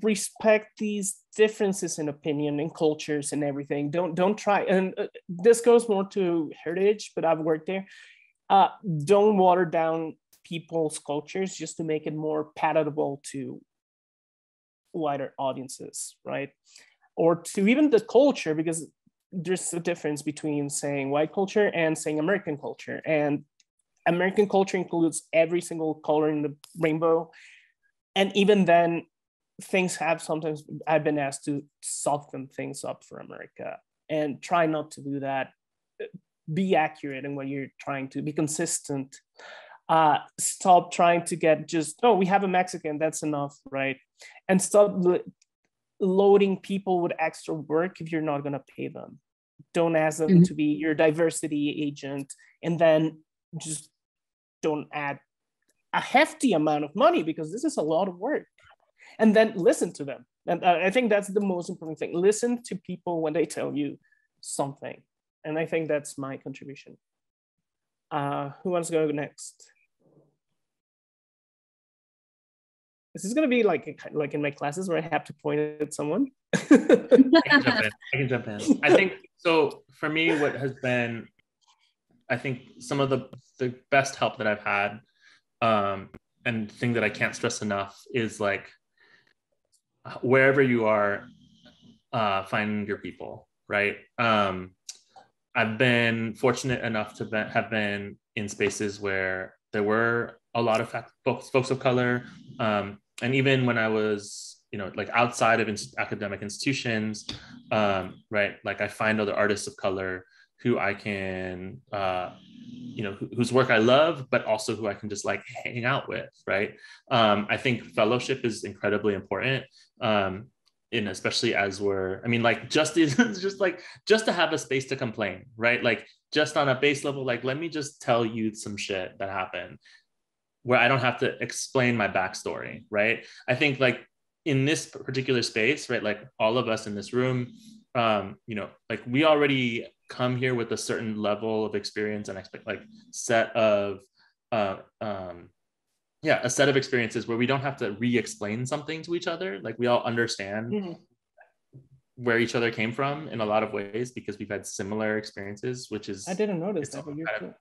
Respect these differences in opinion and cultures and everything. Don't try, and this goes more to heritage, but I've worked there. Don't water down people's cultures just to make it more palatable to wider audiences, right? Or to even the culture, because there's a difference between saying white culture and saying American culture. And American culture includes every single color in the rainbow. And even then, things have sometimes, I've been asked to soften things up for America, and try not to do that. Be accurate in what you're trying to, be consistent. Stop trying to get just, oh, we have a Mexican, that's enough, right? And stop loading people with extra work if you're not going to pay them. Don't ask them to be your diversity agent, and then just don't add a hefty amount of money, because this is a lot of work. And then listen to them. And I think that's the most important thing. Listen to people when they tell you something. And I think that's my contribution. Who wants to go next? Is this going to be like in my classes where I have to point at someone? I can jump in. I think, so for me, what has been, I think some of the best help that I've had, and thing that I can't stress enough, is like, wherever you are, find your people, right? I've been fortunate enough to have been in spaces where there were a lot of folks of color. And even when I was, like outside of academic institutions, right? Like I find other artists of color who I can, whose work I love, but also who I can just like hang out with, right? I think fellowship is incredibly important. And especially as just to have a space to complain, right? Like just on a base level, like, let me just tell you some shit that happened where I don't have to explain my backstory, right? I think like in this particular space, right? Like all of us in this room, like we already come here with a certain level of experience and set of, a set of experiences where we don't have to re-explain something to each other. Like we all understand where each other came from in a lot of ways because we've had similar experiences, which is, I didn't notice that, but you're cool.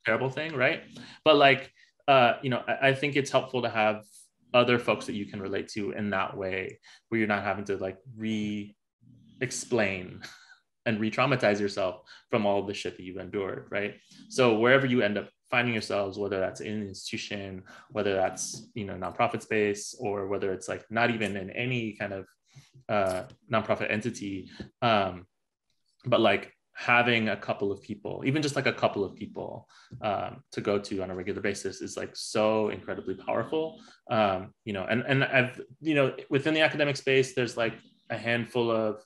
Terrible thing, right? But like, I think it's helpful to have other folks that you can relate to in that way, where you're not having to like re-explain and re-traumatize yourself from all the shit that you've endured, right? So wherever you end up finding yourselves, whether that's in an institution, whether that's, nonprofit space, or whether it's like not even in any kind of nonprofit entity, but like having a couple of people, even just like a couple of people to go to on a regular basis is like so incredibly powerful. And I've, within the academic space, there's like a handful of,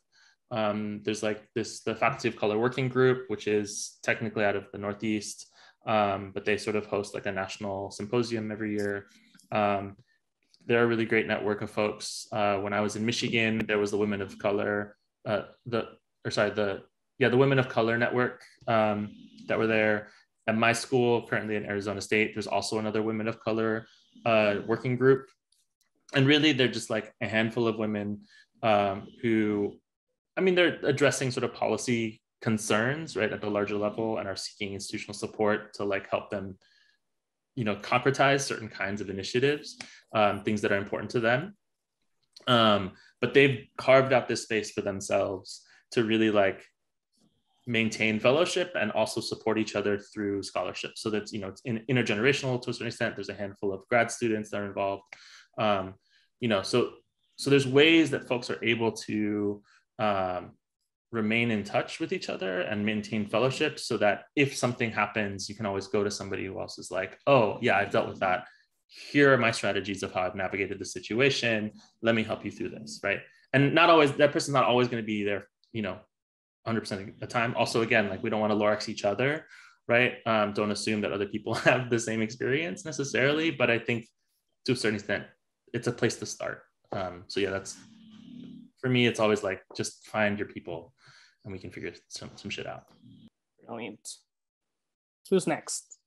there's like the Faculty of Color Working Group, which is technically out of the Northeast, but they sort of host like a national symposium every year. They're a really great network of folks. When I was in Michigan, there was the Women of Color, the Women of Color Network that were there. At my school, currently in Arizona State, there's also another women of color working group. And really, they're just like a handful of women who, I mean, they're addressing sort of policy concerns, right, at the larger level, and are seeking institutional support to like help them, you know, concretize certain kinds of initiatives, things that are important to them. But they've carved out this space for themselves to really like maintain fellowship and also support each other through scholarship. So that's, you know, it's intergenerational to a certain extent. There's a handful of grad students that are involved. You know, so there's ways that folks are able to remain in touch with each other and maintain fellowship, so that if something happens, you can always go to somebody who else is like, oh yeah, I've dealt with that. Here are my strategies of how I've navigated the situation. Let me help you through this, right? And not always, that person's not always going to be there, you know, 100% of the time. Also, again, like we don't want to Lorax each other, right? Don't assume that other people have the same experience necessarily, but I think to a certain extent, it's a place to start. So yeah, that's, for me, it's always like, just find your people and we can figure some shit out. Brilliant. Who's next?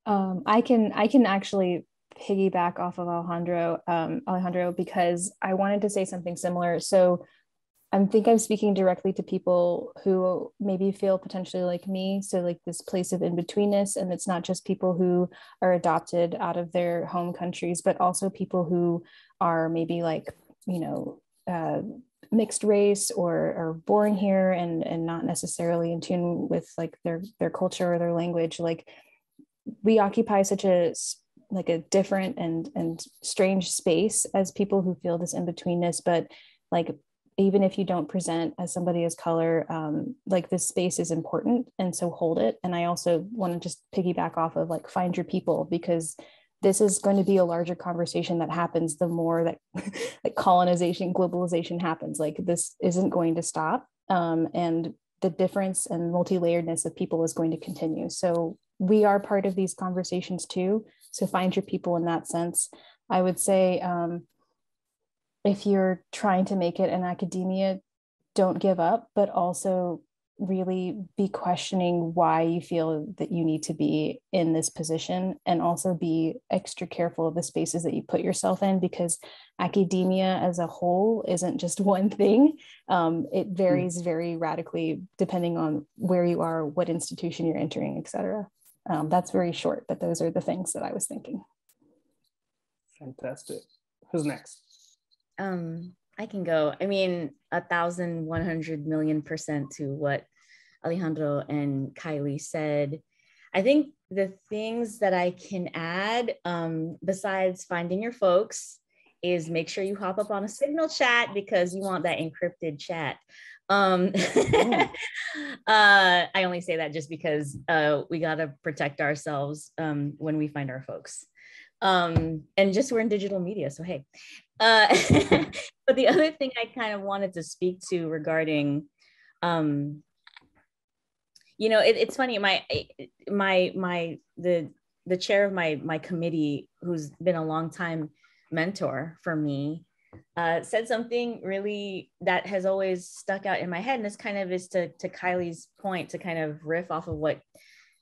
I can actually piggyback off of Alejandro, because I wanted to say something similar. So I think I'm speaking directly to people who maybe feel potentially like me. So like this place of in-betweenness, and it's not just people who are adopted out of their home countries, but also people who are maybe like, you know, mixed race or born here and not necessarily in tune with like their culture or their language. Like, we occupy such a different and strange space as people who feel this in-betweenness, but like, even if you don't present as somebody of color, like this space is important, and so hold it. And I also want to just piggyback off of like, find your people, because this is going to be a larger conversation that happens the more that like colonization, globalization happens. Like, this isn't going to stop, and the difference and multi-layeredness of people is going to continue. So we are part of these conversations too. So find your people in that sense. I would say, if you're trying to make it in academia, don't give up, but also really be questioning why you feel that you need to be in this position, and also be extra careful of the spaces that you put yourself in, because academia as a whole isn't just one thing. It varies very radically depending on where you are, what institution you're entering, et cetera. That's very short, but those are the things that I was thinking. Fantastic. Who's next? I can go. I mean, 1,100,000,000% to what Alejandro and Kiley said. I think the things that I can add, besides finding your folks, is make sure you hop up on a Signal chat, because you want that encrypted chat. I only say that just because we got to protect ourselves when we find our folks. And just, we're in digital media, so hey. But the other thing I kind of wanted to speak to regarding, you know, it's funny, the chair of my committee, who's been a long time mentor for me, said something really that has always stuck out in my head. And this kind of is to Kiley's point, to kind of riff off of what,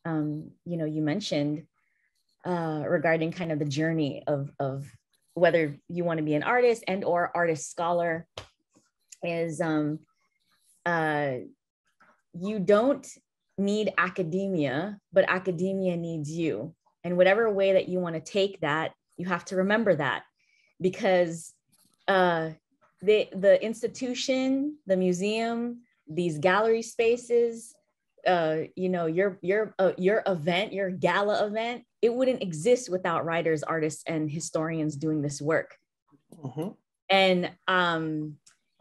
you know, you mentioned regarding kind of the journey of whether you want to be an artist and or artist scholar, is you don't need academia, but academia needs you. And whatever way that you want to take that, you have to remember that, because the institution, the museum, these gallery spaces, you know, your event, your gala event, it wouldn't exist without writers, artists, and historians doing this work. Mm-hmm. And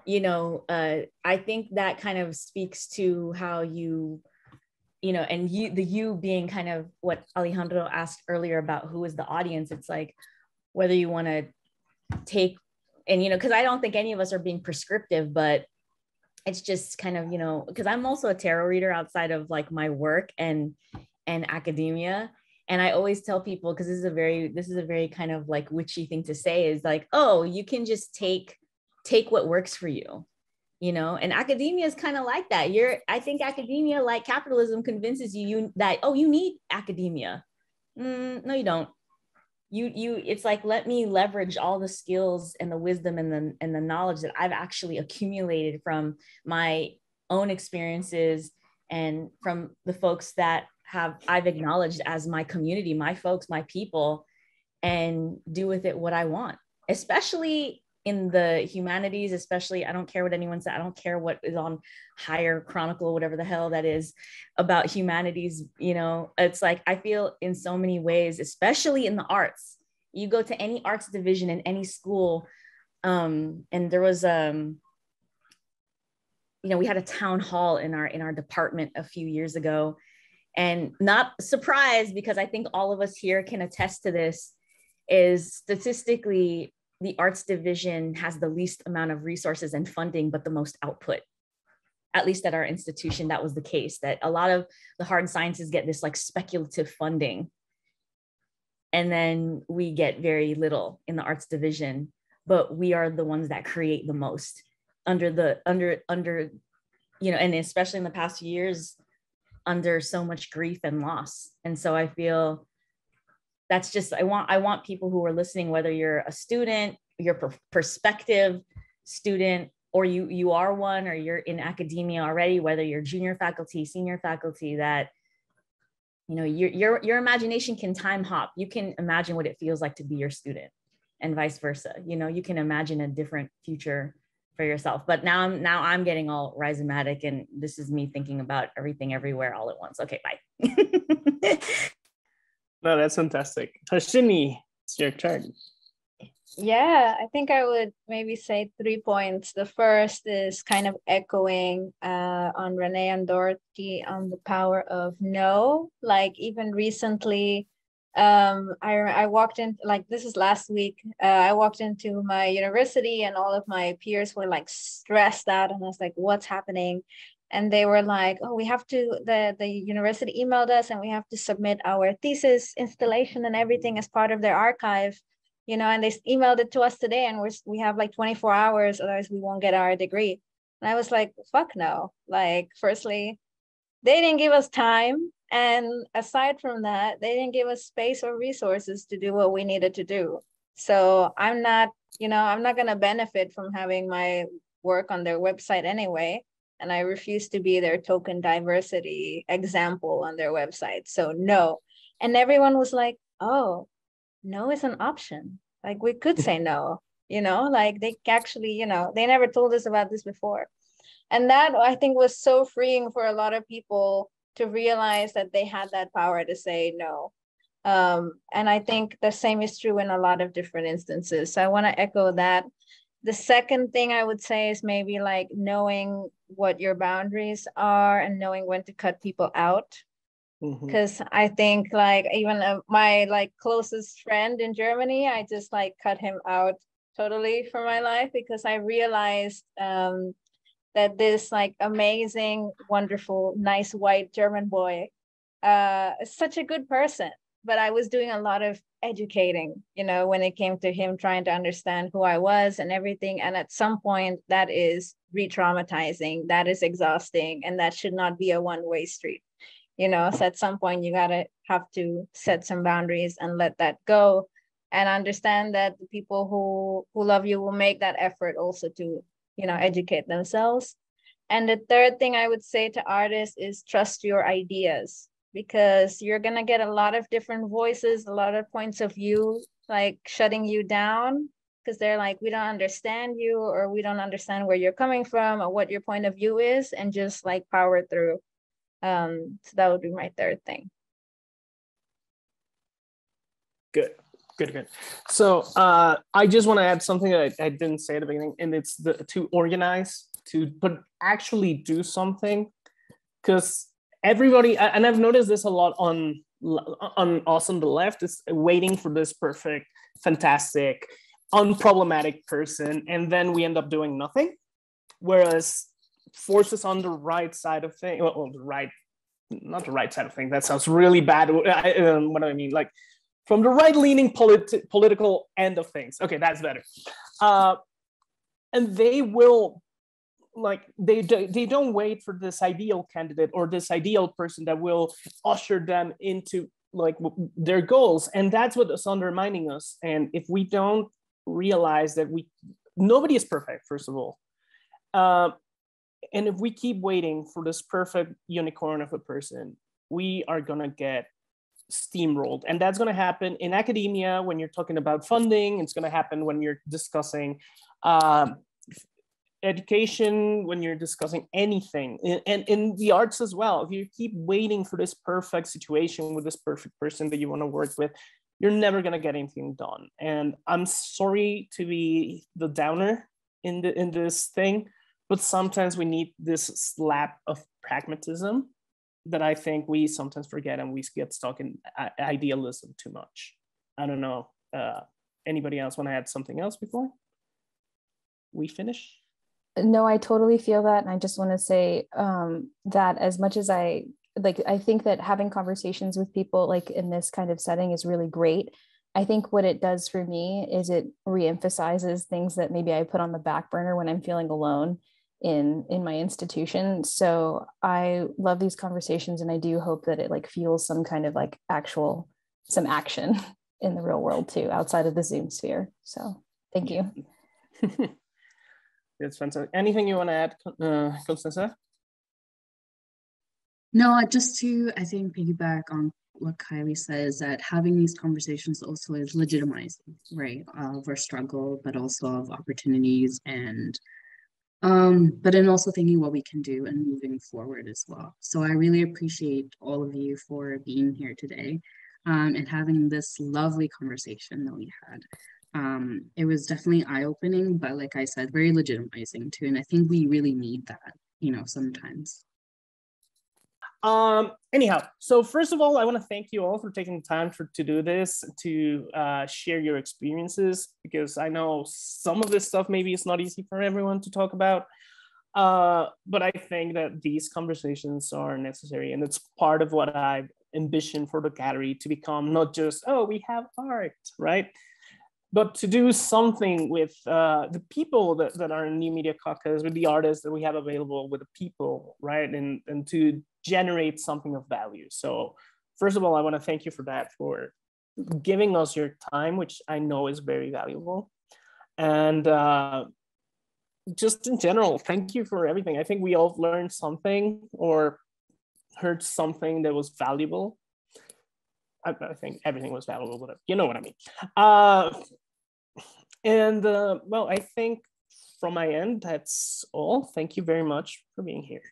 you know, I think that kind of speaks to how you know, and you being kind of what Alejandro asked earlier about who is the audience. It's like, whether you want to take, and, you know, because I don't think any of us are being prescriptive, but it's just kind of, you know, because I'm also a tarot reader outside of like my work and academia. And I always tell people, because this is a very kind of like witchy thing to say, is like, oh, you can just take what works for you. you know, and academia is kind of like that. I think academia, like capitalism, convinces you that, oh, you need academia. No, you don't. It's like, let me leverage all the skills and the wisdom and the knowledge that I've actually accumulated from my own experiences and from the folks that I've acknowledged as my community, my folks, my people, and do with it what I want, especially in the humanities, especially, I don't care what anyone said. I don't care what is on Higher Chronicle, whatever the hell that is about humanities. You know, it's like, I feel in so many ways, especially in the arts, you go to any arts division in any school. And there was, you know, we had a town hall in our department a few years ago, and not surprised, because I think all of us here can attest to this, is statistically, the arts division has the least amount of resources and funding, but the most output. At least at our institution, that was the case, that a lot of the hard sciences get this like speculative funding. And then we get very little in the arts division, but we are the ones that create the most under, you know, and especially in the past few years, under so much grief and loss. And so I feel that's just, I want people who are listening, whether you're a student, you're a prospective student, or you are one, or you're in academia already, whether you're junior faculty, senior faculty, that, you know, your imagination can time hop. You can imagine what it feels like to be your student, and vice versa. You know, you can imagine a different future for yourself. But now I'm getting all rhizomatic, and this is me thinking about everything everywhere all at once. Okay, bye. No, that's fantastic. Hashini, it's your turn. Yeah, I think I would maybe say 3 points. The first is kind of echoing on Renee and Dorothy on the power of no. Like, even recently, I walked in, like, this is last week, I walked into my university and all of my peers were like stressed out, and I was like, what's happening? And they were like, oh, we have to, the university emailed us and we have to submit our thesis, installation and everything as part of their archive, you know, and they emailed it to us today, and we have like 24 hours, otherwise we won't get our degree. And I was like, fuck no. Like, firstly, they didn't give us time. And aside from that, they didn't give us space or resources to do what we needed to do. So I'm not going to benefit from having my work on their website anyway. And I refuse to be their token diversity example on their website. So no. And everyone was like, oh, no is an option. Like, we could say no, you know, like they actually, you know, they never told us about this before. And that, I think, was so freeing for a lot of people to realize that they had that power to say no. And I think the same is true in a lot of different instances. So I want to echo that. The second thing I would say is maybe like knowing what your boundaries are and knowing when to cut people out. Because I think, like, even my like closest friend in Germany, I just like cut him out totally from my life, because I realized that this like amazing, wonderful, nice white German boy is such a good person. But I was doing a lot of educating, you know, when it came to him trying to understand who I was and everything. And at some point, that is re-traumatizing, that is exhausting, and that should not be a one-way street. You know, so at some point you have to set some boundaries and let that go, and understand that the people who love you will make that effort also to, you know, educate themselves. And the third thing I would say to artists is trust your ideas, because you're going to get a lot of different voices, a lot of points of view, like shutting you down, because they're like, we don't understand you, or we don't understand where you're coming from or what your point of view is, and just like power through. So that would be my third thing. Good. So I just want to add something that I didn't say at the beginning, and it's to organize, but actually do something, because everybody, and I've noticed this a lot on us on the left, is waiting for this perfect, fantastic, unproblematic person, and then we end up doing nothing. Whereas forces on the right side of things, well, not the right side of things, that sounds really bad. What do I mean? Like, from the right-leaning political end of things. Okay, that's better. And they will like they don't wait for this ideal candidate or this ideal person that will usher them into like their goals, and that's what is undermining us. And if we don't realize that nobody is perfect, first of all, and if we keep waiting for this perfect unicorn of a person, we are gonna get steamrolled. And that's gonna happen in academia when you're talking about funding. It's gonna happen when you're discussing education, when you're discussing anything, and in the arts as well. If you keep waiting for this perfect situation with this perfect person that you want to work with, you're never going to get anything done. And I'm sorry to be the downer in this thing, but sometimes we need this slap of pragmatism that I think we sometimes forget, and we get stuck in idealism too much. I don't know. Anybody else want to add something else before we finish? No, I totally feel that. And I just want to say that as much as I think that having conversations with people like in this kind of setting is really great. I think what it does for me is it reemphasizes things that maybe I put on the back burner when I'm feeling alone in my institution. So I love these conversations, and I do hope that it like fuels some kind of like some action in the real world too, outside of the Zoom sphere. So thank you. It's fantastic. Anything you want to add, Constanza? No, just to, I think, piggyback on what Kiley says, that having these conversations also is legitimizing, right, of our struggle, but also of opportunities, and but then also thinking what we can do and moving forward as well. So I really appreciate all of you for being here today and having this lovely conversation that we had. It was definitely eye-opening, but like I said, very legitimizing too. And I think we really need that, sometimes. Anyhow, so first of all, I want to thank you all for taking the time to do this, to share your experiences, because I know some of this stuff maybe it's not easy for everyone to talk about. But I think that these conversations are necessary, and it's part of what I envision for the gallery to become, not just, oh, we have art, right? But to do something with the people that are in New Media Caucus, with the artists that we have available, with the people, right? And to generate something of value. So first of all, I want to thank you for that, for giving us your time, which I know is very valuable. And just in general, thank you for everything. I think we all learned something or heard something that was valuable. I think everything was valuable, but you know what I mean. Well, I think from my end, that's all. Thank you very much for being here.